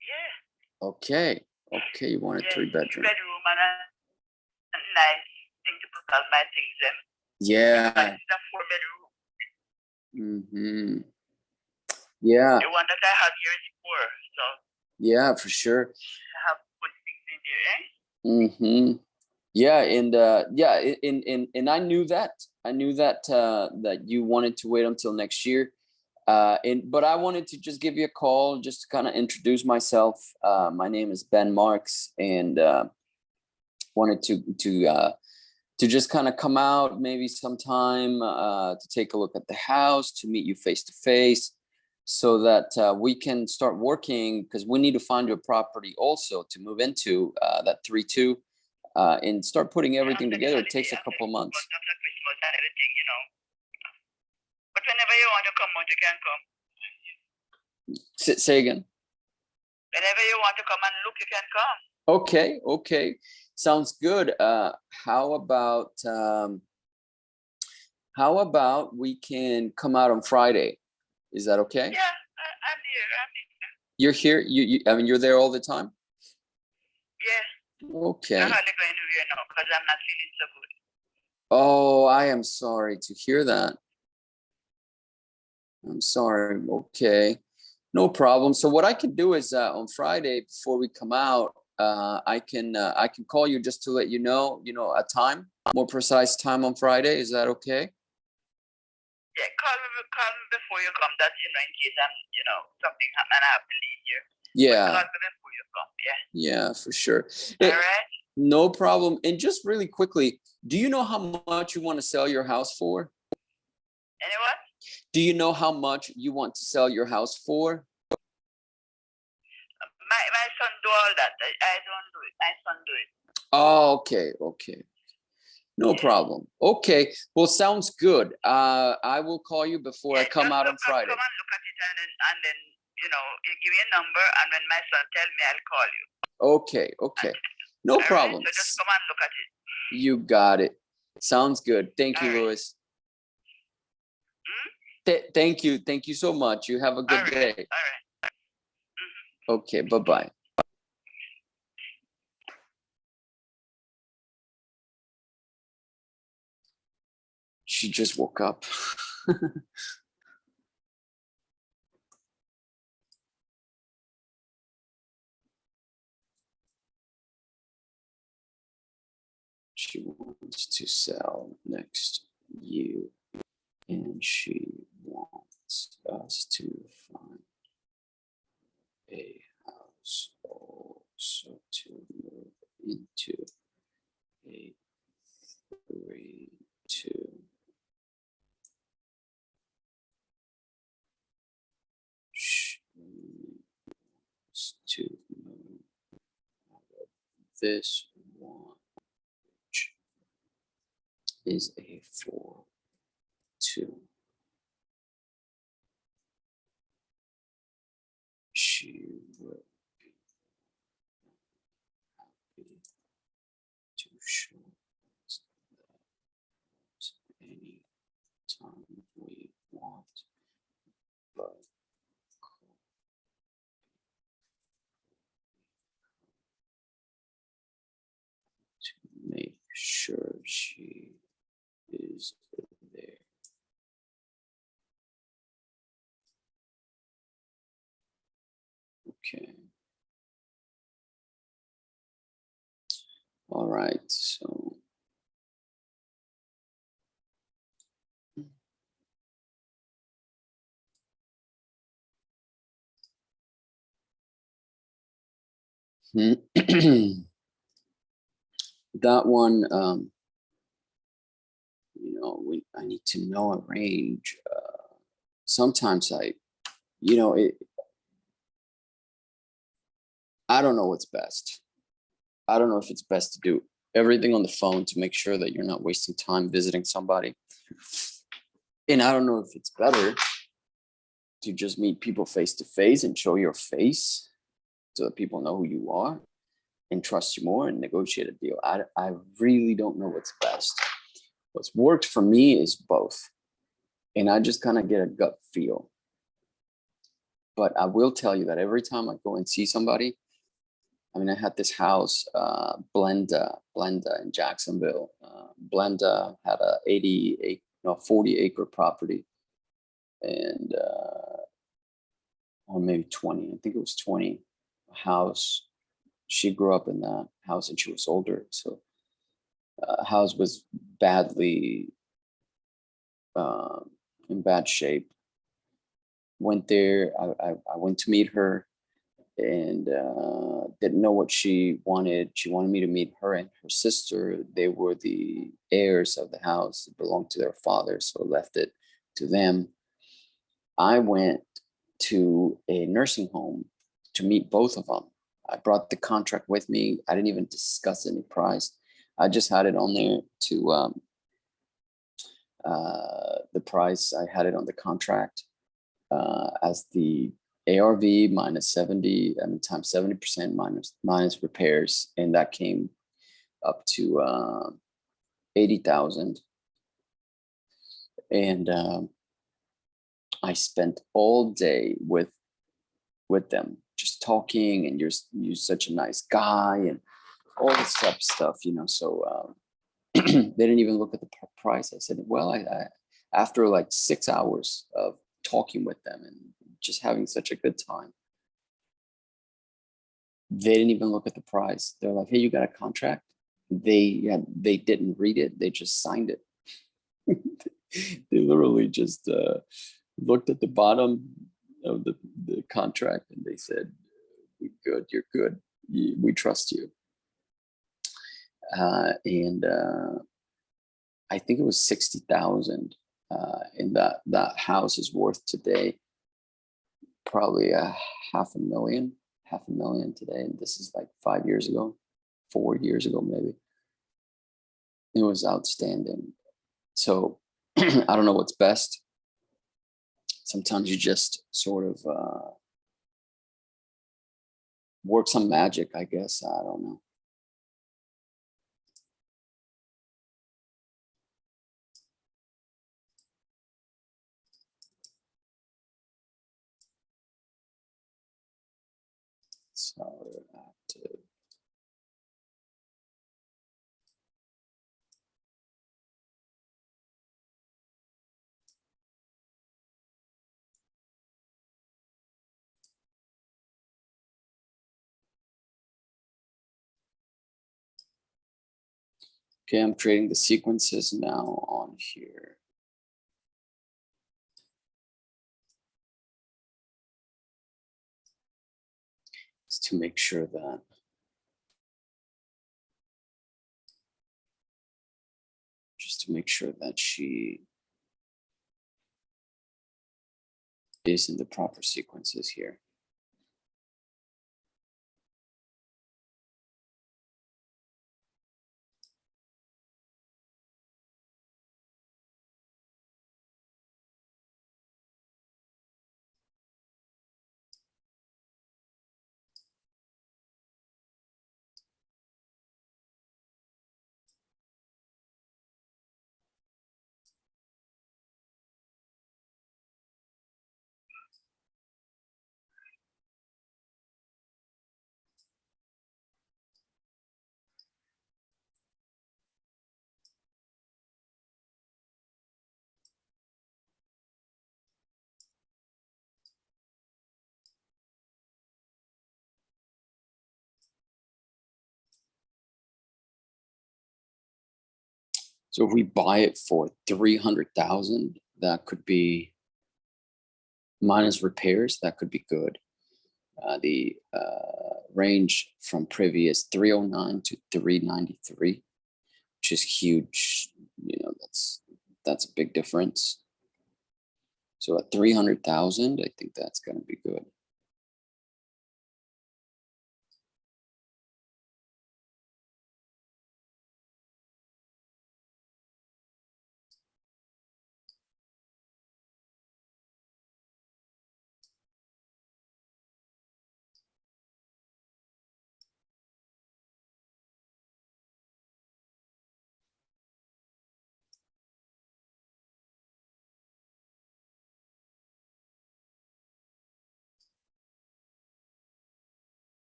Yeah. Okay. Okay, you want a 3-bedroom. 3 bedroom and a nice thing to put all my things in. Yeah. It's a 4-bedroom. Mm-hmm. Yeah. The one that I have here is 4. So yeah, for sure. I have put things in there, Mm-hmm. Yeah, and I knew that. I knew that that you wanted to wait until next year. But I wanted to just give you a call just to kind of introduce myself. My name is Ben Marks, and wanted to just kind of come out maybe sometime to take a look at the house, to meet you face to face, so that we can start working, because we need to find you a property also to move into, that 3-2, and start putting everything together. It takes a couple of months. After Christmas and everything, you know. But whenever you want to come out, you can come. Say again. Whenever you want to come and look, you can come. Okay. Sounds good. How about we can come out on Friday? Is that okay? Yeah, I'm here. You're here? I mean, you're there all the time? Yeah. Okay. I hardly go anywhere now because I'm not feeling so good. Oh, I am sorry to hear that. I'm sorry. Okay. No problem. So what I can do is on Friday, before we come out, I can call you just to let you know a time, more precise time on Friday. Is that okay? Yeah, call me before you come. That's in case something happen and I have to leave you. Yeah. But call me before you come. Yeah. Yeah, for sure. All right. No problem. And just really quickly, do you know how much you want to sell your house for? Anyone? Do you know how much you want to sell your house for? My son do all that. I don't do it. My son do it. Oh, okay. No problem. Okay. Well, sounds good. I will call you before I come out on Friday. Come and look at it and then you give me a number, and when my son tell me, I'll call you. Okay. No problem. Right? So just come and look at it. You got it. Sounds good. Thank you, All right. Louis. Thank you so much. You have a good day. All right. Okay, bye-bye. She just woke up. She wants to sell next year, and she wants us to find a house also to move into a 3-2. She wants to move out of this one, which is a 4-2. She will be happy to show us that any time we want, but to make sure she is there. Okay. All right, so that one, I need to know a range. Sometimes I don't know what's best. I don't know if it's best to do everything on the phone to make sure that you're not wasting time visiting somebody. And I don't know if it's better to just meet people face to face and show your face so that people know who you are and trust you more and negotiate a deal. I really don't know what's best. What's worked for me is both. And I just kind of get a gut feel. But I will tell you that every time I go and see somebody, I mean, I had this house, Blenda in Jacksonville. Blenda had a 40-acre property, and or maybe 20. I think it was 20 house. She grew up in that house, and she was older, so house was badly in bad shape. went there. I went to meet her and didn't know what she wanted. She wanted me to meet her and her sister. They were the heirs of the house. It belonged to their father, so I left it to them. I went to a nursing home to meet both of them. I brought the contract with me. I didn't even discuss any price. I just had it on there to the price. I had it on the contract as the ARV minus 70 times 70% minus repairs, and that came up to 80,000. And I spent all day with them, just talking, and you're such a nice guy, and all this type of stuff, So they didn't even look at the price. I said, well, I after like 6 hours of talking with them and just having such a good time, they didn't even look at the price. They're like, hey, you got a contract? They didn't read it. They just signed it. They literally just looked at the bottom of the contract and they said, good, you're good. We trust you. And I think it was 60,000. And that house is worth today probably half a million today. And this is like 5 years ago, 4 years ago, maybe. It was outstanding. So I don't know what's best. Sometimes you just sort of work some magic, I guess. I don't know. So active. Okay, I'm creating the sequences now on here. Just to make sure that she is in the proper sequences here. So if we buy it for 300,000, that could be minus repairs. That could be good. The range from previous 309 to 393, which is huge. That's a big difference. So at 300,000, I think that's going to be good.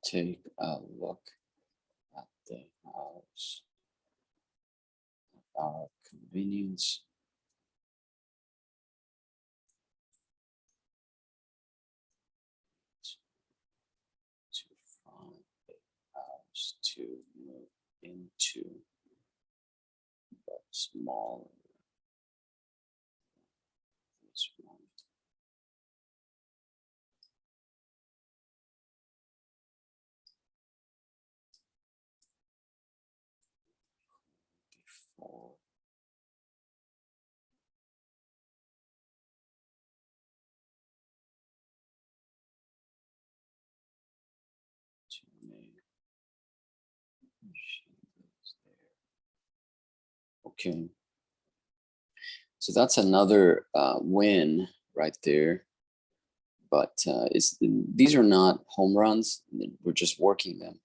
take a look at the house at our convenience. To find a house to move into, but smaller. This one. Before. To make. She lives there. Okay. So that's another win right there. But these are not home runs. We're just working them.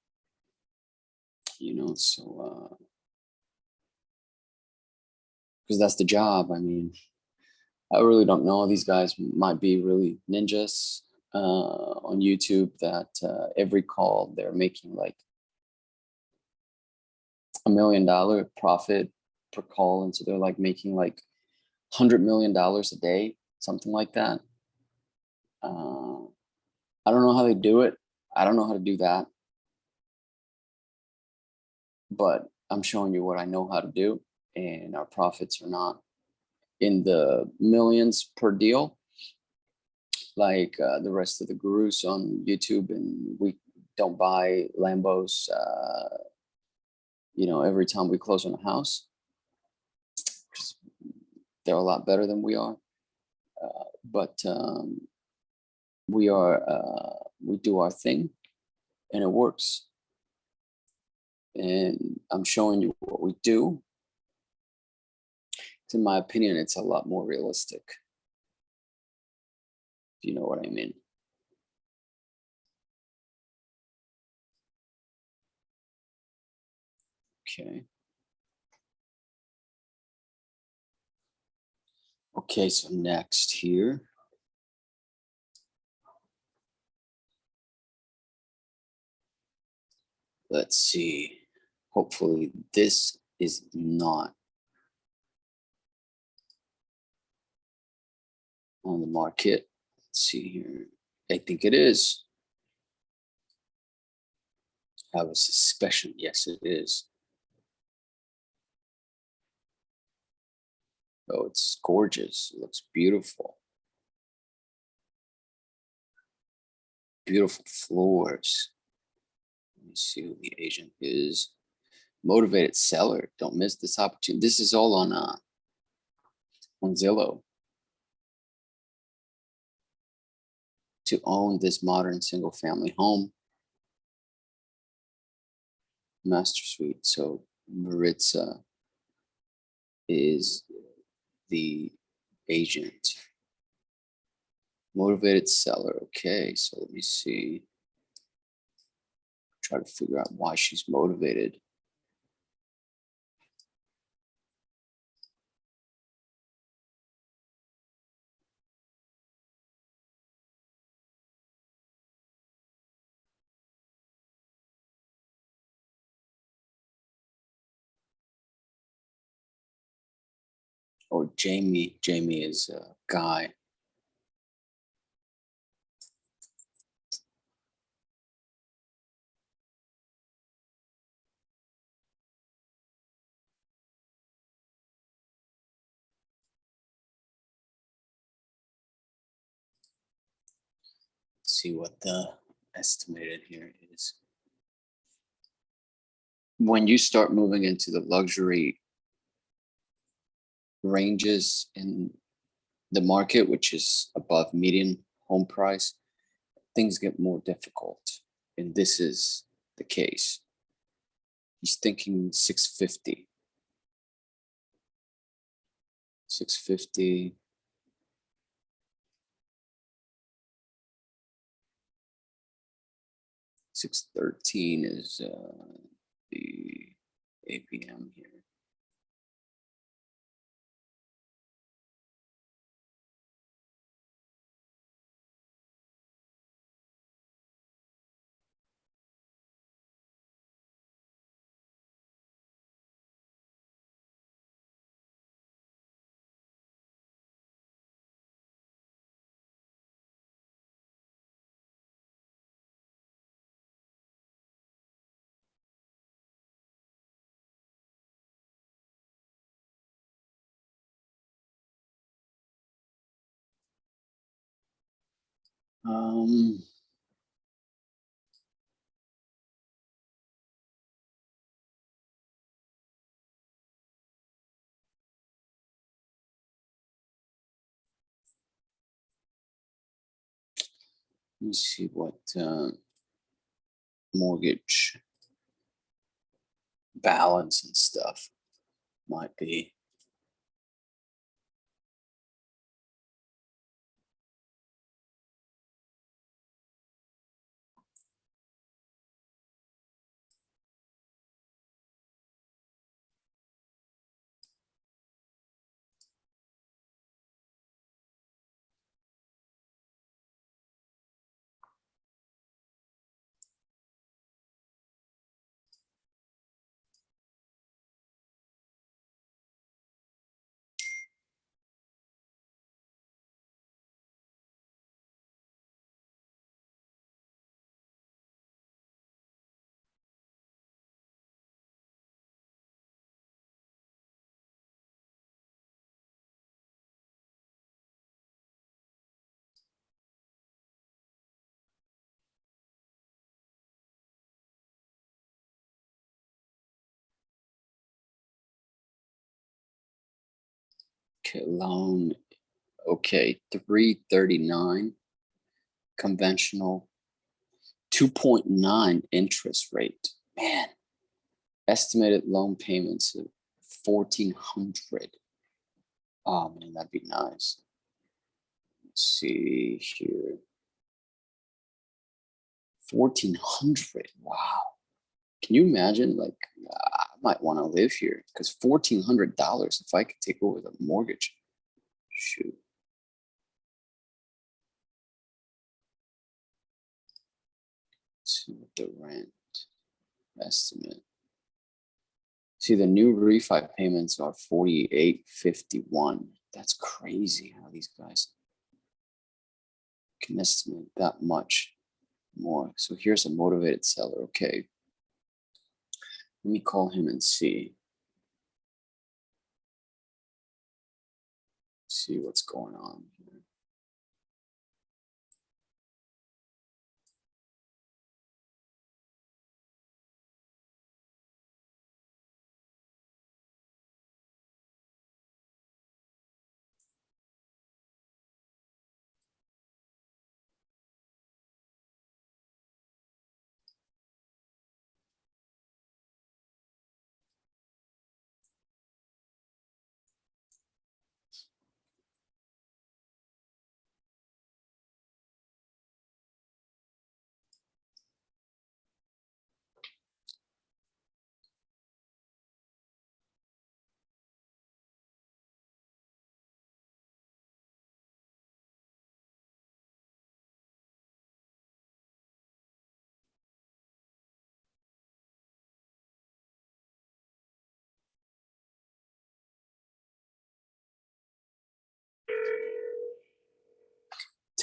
So because that's the job. I mean, I really don't know. These guys might be really ninjas on YouTube that every call they're making like $1 million profit per call. And so they're like making like $100 million a day, something like that. I don't know how they do it. I don't know how to do that. But I'm showing you what I know how to do. And our profits are not in the millions per deal, like the rest of the gurus on YouTube. And we don't buy Lambos, every time we close on a house. They're a lot better than we are. But we do our thing and it works. And I'm showing you what we do. In my opinion, it's a lot more realistic. If you know what I mean. Okay. Okay, so next here. Let's see. Hopefully this is not on the market. Let's see here. I think it is. I have a suspicion. Yes, it is. Oh, it's gorgeous. It looks beautiful. Beautiful floors. Let me see who the agent is. Motivated seller. Don't miss this opportunity. This is all on Zillow. To own this modern single family home. Master suite. So Maritza is the agent. Motivated seller. Okay, so let me see. Try to figure out why she's motivated. Or Jamie. Jamie is a guy. Let's see what the estimated here is. When you start moving into the luxury ranges in the market, which is above median home price, things get more difficult. And this is the case. He's thinking 650. 650. $613 is the APM here. Um, let me see what mortgage balance and stuff might be. Okay, loan. Okay, 339 conventional, 2.9 interest rate. Man, estimated loan payments of 1,400. Oh man, that'd be nice. Let's see here. 1,400. Wow. Can you imagine? Like, I might want to live here because $1,400 if I could take over the mortgage. Shoot. Let's see what the rent estimate. See, the new refi payments are $48.51. That's crazy how these guys can estimate that much more. So here's a motivated seller. Okay. Let me call him and see. See what's going on here.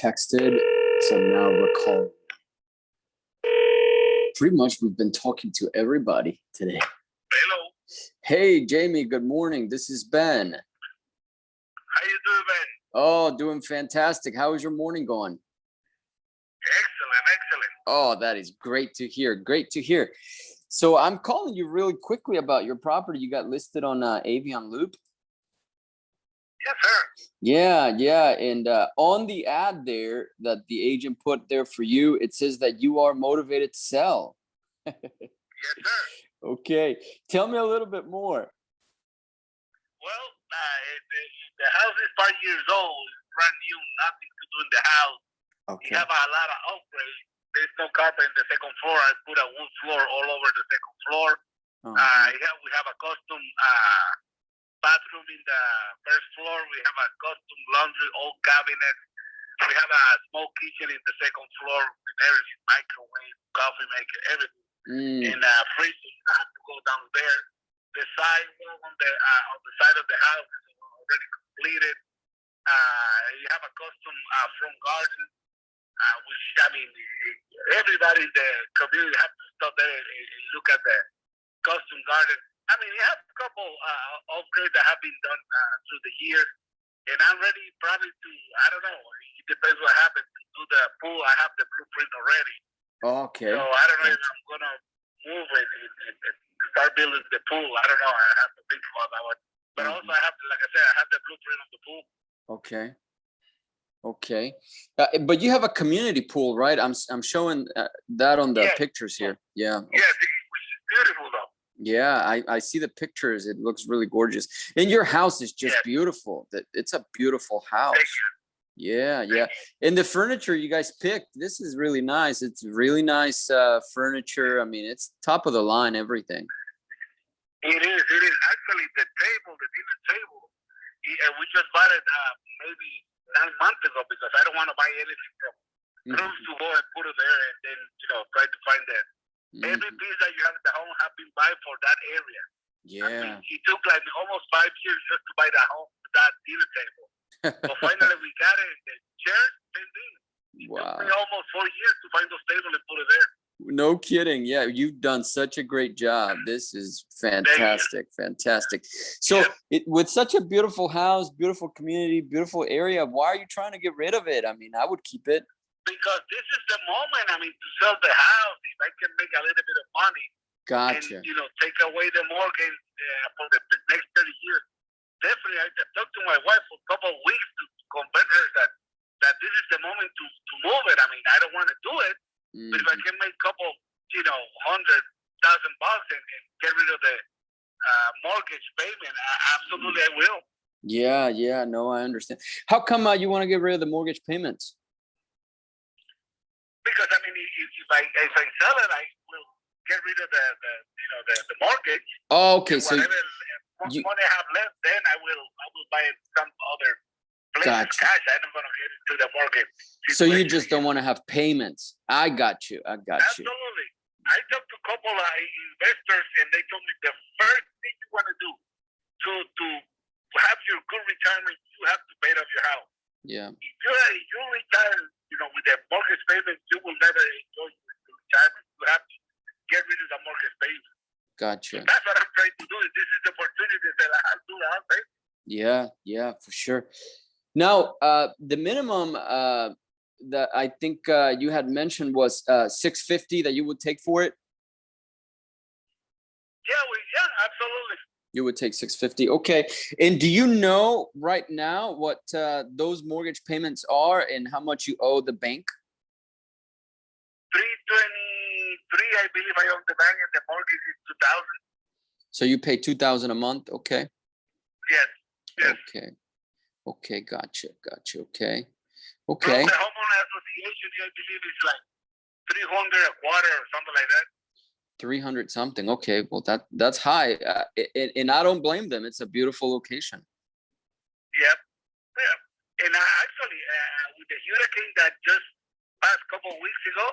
Texted, so now we're calling. Pretty much we've been talking to everybody today. Hello. Hey, Jamie, good morning. This is Ben. How you doing, Ben? Oh, doing fantastic. How is your morning going? Excellent, excellent. Oh, that is great to hear. Great to hear. So I'm calling you really quickly about your property. You got listed on Avion Loop. Yes, sir. Yeah. And on the ad there that the agent put there for you, it says that you are motivated to sell. Yes, sir. Okay. Tell me a little bit more. Well, the house is 5 years old. It's brand new. Nothing to do in the house. Okay. You have a lot of upgrades. There's no carpet in the second floor. I put a wood floor all over the second floor. We have a custom bathroom in the first floor. We have a custom laundry, old cabinet. We have a small kitchen in the second floor with everything, microwave, coffee maker, everything. And fridge, you have to go down there. The sidewalk on the side of the house is already completed. You have a custom front garden, which, I mean, everybody in the community has to stop there and look at the custom garden. I mean, you have a couple upgrades that have been done through the years, and I'm ready probably to, I don't know, it depends what happens, to do the pool, I have the blueprint already. Okay. So I don't know if I'm gonna move it and start building the pool. I don't know. I have to think about that one. But also, I have, like I said, I have the blueprint of the pool. Okay. Okay. But you have a community pool, right? I'm showing that on the pictures here. Yeah. Okay. Yes, which is beautiful though. Yeah, I see the pictures. It looks really gorgeous. And your house is just beautiful. It's a beautiful house. Thank you. Yeah, yeah. And the furniture you guys picked, this is really nice. It's really nice furniture. I mean, it's top of the line, everything. It is. Actually, the table, the dinner table, we just bought it maybe 9 months ago because I don't want to buy anything from rooms to go and put it there and then, try to find that. Every piece that you have in the home have been buy for that area. Yeah. I mean, it took like almost 5 years just to buy that dinner table. But finally we got it. The chairs, same thing. It took me almost 4 years to find those tables and put it there. No kidding. Yeah, you've done such a great job. This is fantastic. Fantastic. So with such a beautiful house, beautiful community, beautiful area, why are you trying to get rid of it? I mean, I would keep it. Because this is the moment, I mean, to sell the house, if I can make a little bit of money. Gotcha. And, take away the mortgage for the next 30 years. Definitely, I talked to my wife for a couple of weeks to convince her that this is the moment to move it. I mean, I don't want to do it, but if I can make a couple, $100,000 and get rid of the mortgage payment, absolutely I will. Yeah, no, I understand. How come you want to get rid of the mortgage payments? Because I mean, if I sell it, I will get rid of the mortgage. Oh, okay. So whatever money I have left, then I will buy some other place cash. I'm not gonna get into the mortgage. So you just don't want to have payments. I got you. Absolutely. I talked to a couple of investors, and they told me the first thing you want to do to have your good retirement, you have to pay off your house. Yeah. If you retire, with the mortgage payment, you will never enjoy your retirement. You have to get rid of the mortgage payment. Gotcha. So that's what I'm trying to do. This is the opportunity that I have to do. Yeah, for sure. Now, the minimum that I think you had mentioned was $650 that you would take for it. Yeah, absolutely. You would take $650. Okay. And do you know right now what those mortgage payments are and how much you owe the bank? $323, I believe I owe the bank, and the mortgage is $2,000. So you pay $2,000 a month. Okay. Yes. Okay. Gotcha. Okay. Plus the homeowner association, I believe, is like $300 a quarter or something like that. 300 something. Okay. Well, that's high. And I don't blame them. It's a beautiful location. Yeah. And actually, with the hurricane that just passed a couple of weeks ago,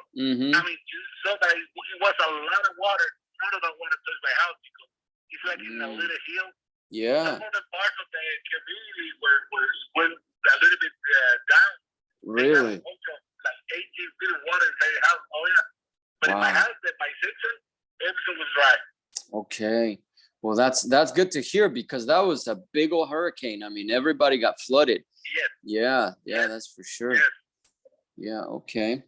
I mean, you saw that it was a lot of water. None of that water touched my house because it's like in a little hill. Yeah. Some of the parts of the community went a little bit down. Really? Like 18 feet of water inside the house. Oh, yeah. But in my house, my section, everything was dry. Okay. Well, that's good to hear because that was a big old hurricane. I mean, everybody got flooded. Yes. Yeah, that's for sure. Yes. Yeah. Okay.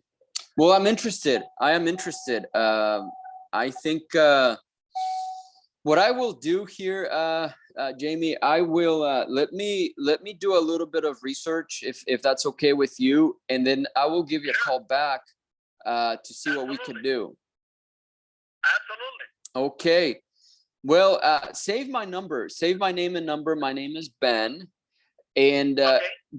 Well, I'm interested. I am interested. I think what I will do here, Jamie, I will let me do a little bit of research if that's okay with you, and then I will give you a call back to see what we can do. Absolutely. Okay. Well, save my number. Save my name and number. My name is Ben, and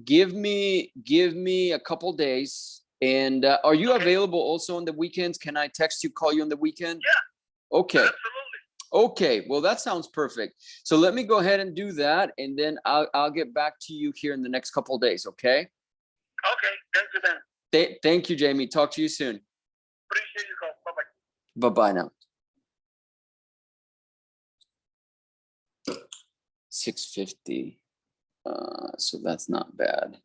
give me a couple days. And are you available also on the weekends? Can I text you, call you on the weekend? Yeah. Okay. Absolutely. Okay. Well, that sounds perfect. So let me go ahead and do that, and then I'll get back to you here in the next couple of days. Okay. Okay. Thank you, Ben. Thank you, Jamie. Talk to you soon. Appreciate your call. Bye Bye-bye. bye now. 650. So that's not bad.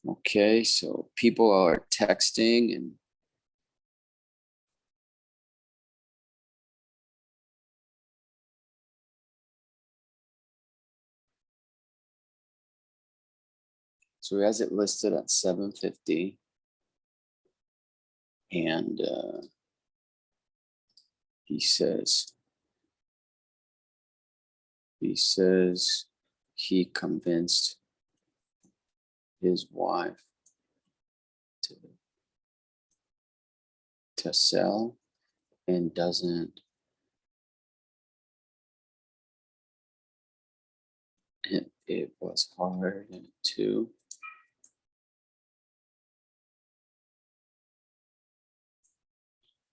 Okay, so people are texting and so he has it listed at 750. And he says he convinced his wife to sell and doesn't it was hard to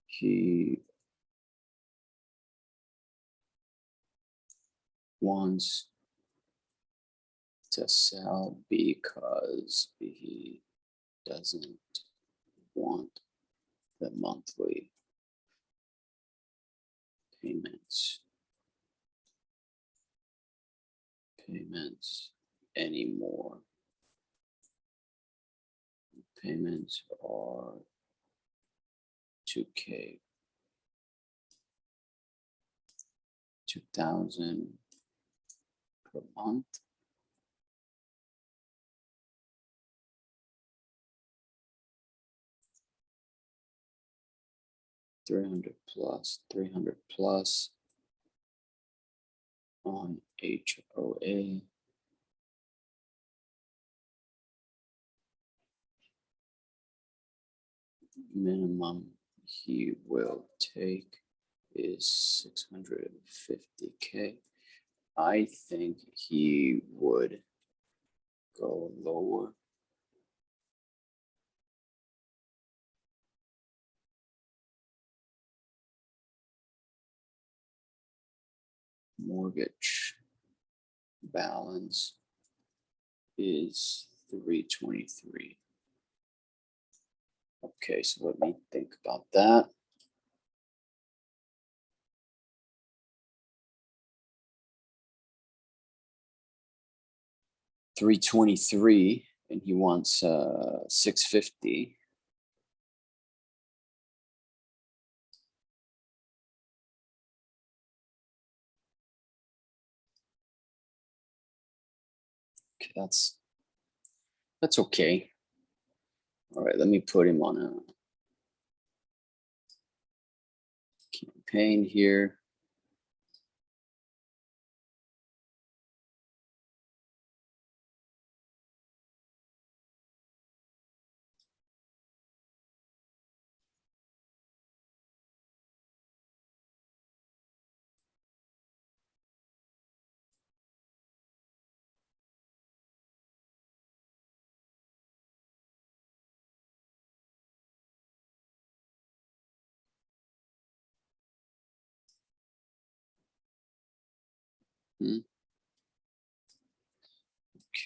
he wants to sell because he doesn't want the monthly payments anymore. Payments are $2,000 per month. $300 plus on HOA. Minimum he will take is $650K. I think he would go lower. Mortgage balance is 323. Okay, so let me think about that. $323 and he wants $650. Okay, that's okay. All right, let me put him on a campaign here.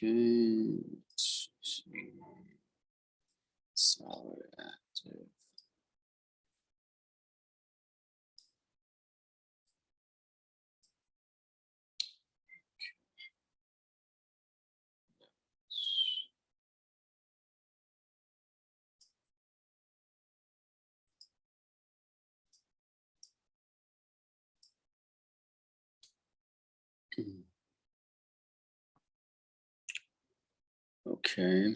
Okay. Salary active. Okay.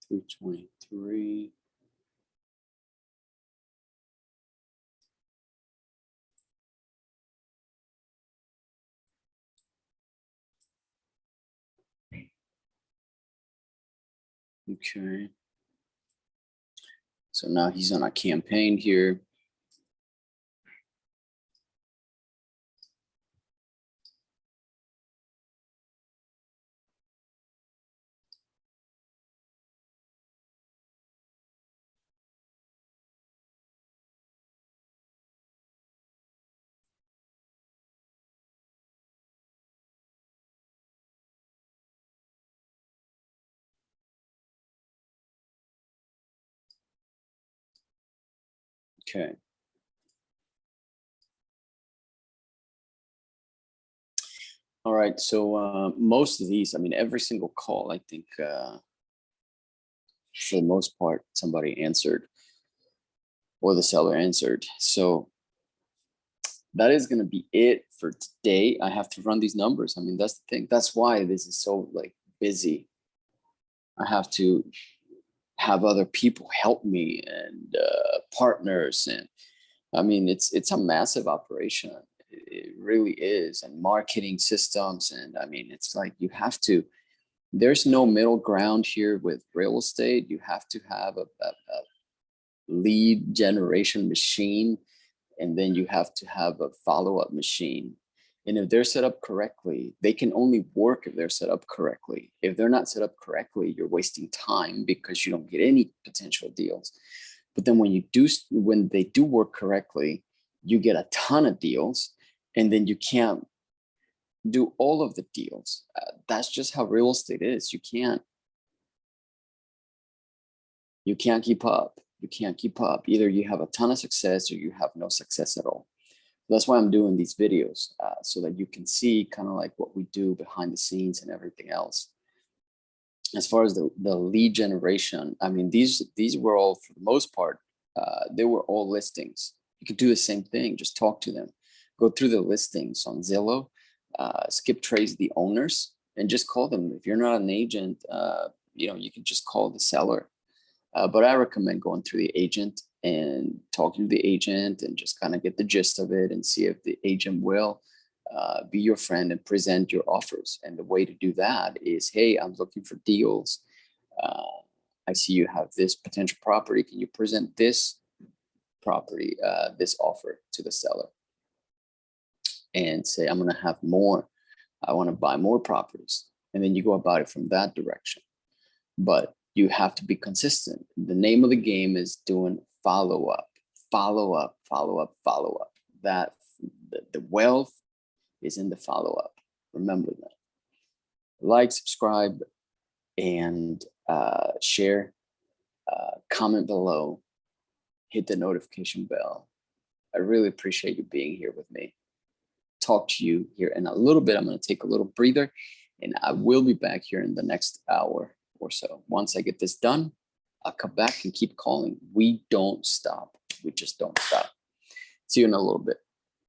323. Okay. So now he's on a campaign here. Okay. All right. So most of these, I mean, every single call, I think for the most part, somebody answered or the seller answered. So that is going to be it for today. I have to run these numbers. I mean, that's the thing. That's why this is so like busy. I have to have other people help me and partners, and I mean it's a massive operation. It really is, and marketing systems, and I mean it's like you have to. There's no middle ground here with real estate. You have to have a lead generation machine, and then you have to have a follow-up machine. And if they're set up correctly, they can only work if they're set up correctly. If they're not set up correctly, you're wasting time because you don't get any potential deals. But then when they do work correctly, you get a ton of deals, and then you can't do all of the deals. That's just how real estate is. You can't keep up. You can't keep up. Either you have a ton of success or you have no success at all. That's why I'm doing these videos, so that you can see kind of like what we do behind the scenes and everything else. As far as the lead generation, I mean, these were all, for the most part, they were all listings. You could do the same thing, just talk to them. Go through the listings on Zillow, skip trace the owners, and just call them. If you're not an agent, you can just call the seller. But I recommend going through the agent and talking to the agent and just kind of get the gist of it and see if the agent will be your friend and present your offers. And the way to do that is, hey, I'm looking for deals. I see you have this potential property. Can you present this property, this offer to the seller? And say, I'm going to have more. I want to buy more properties. And then you go about it from that direction. But you have to be consistent. The name of the game is doing follow-up, follow-up, follow-up, follow-up. That the wealth is in the follow-up. Remember that. Like, subscribe, and share. Comment below. Hit the notification bell. I really appreciate you being here with me. Talk to you here in a little bit. I'm going to take a little breather, and I will be back here in the next hour or so. Once I get this done, I'll come back and keep calling. We don't stop. We just don't stop. See you in a little bit.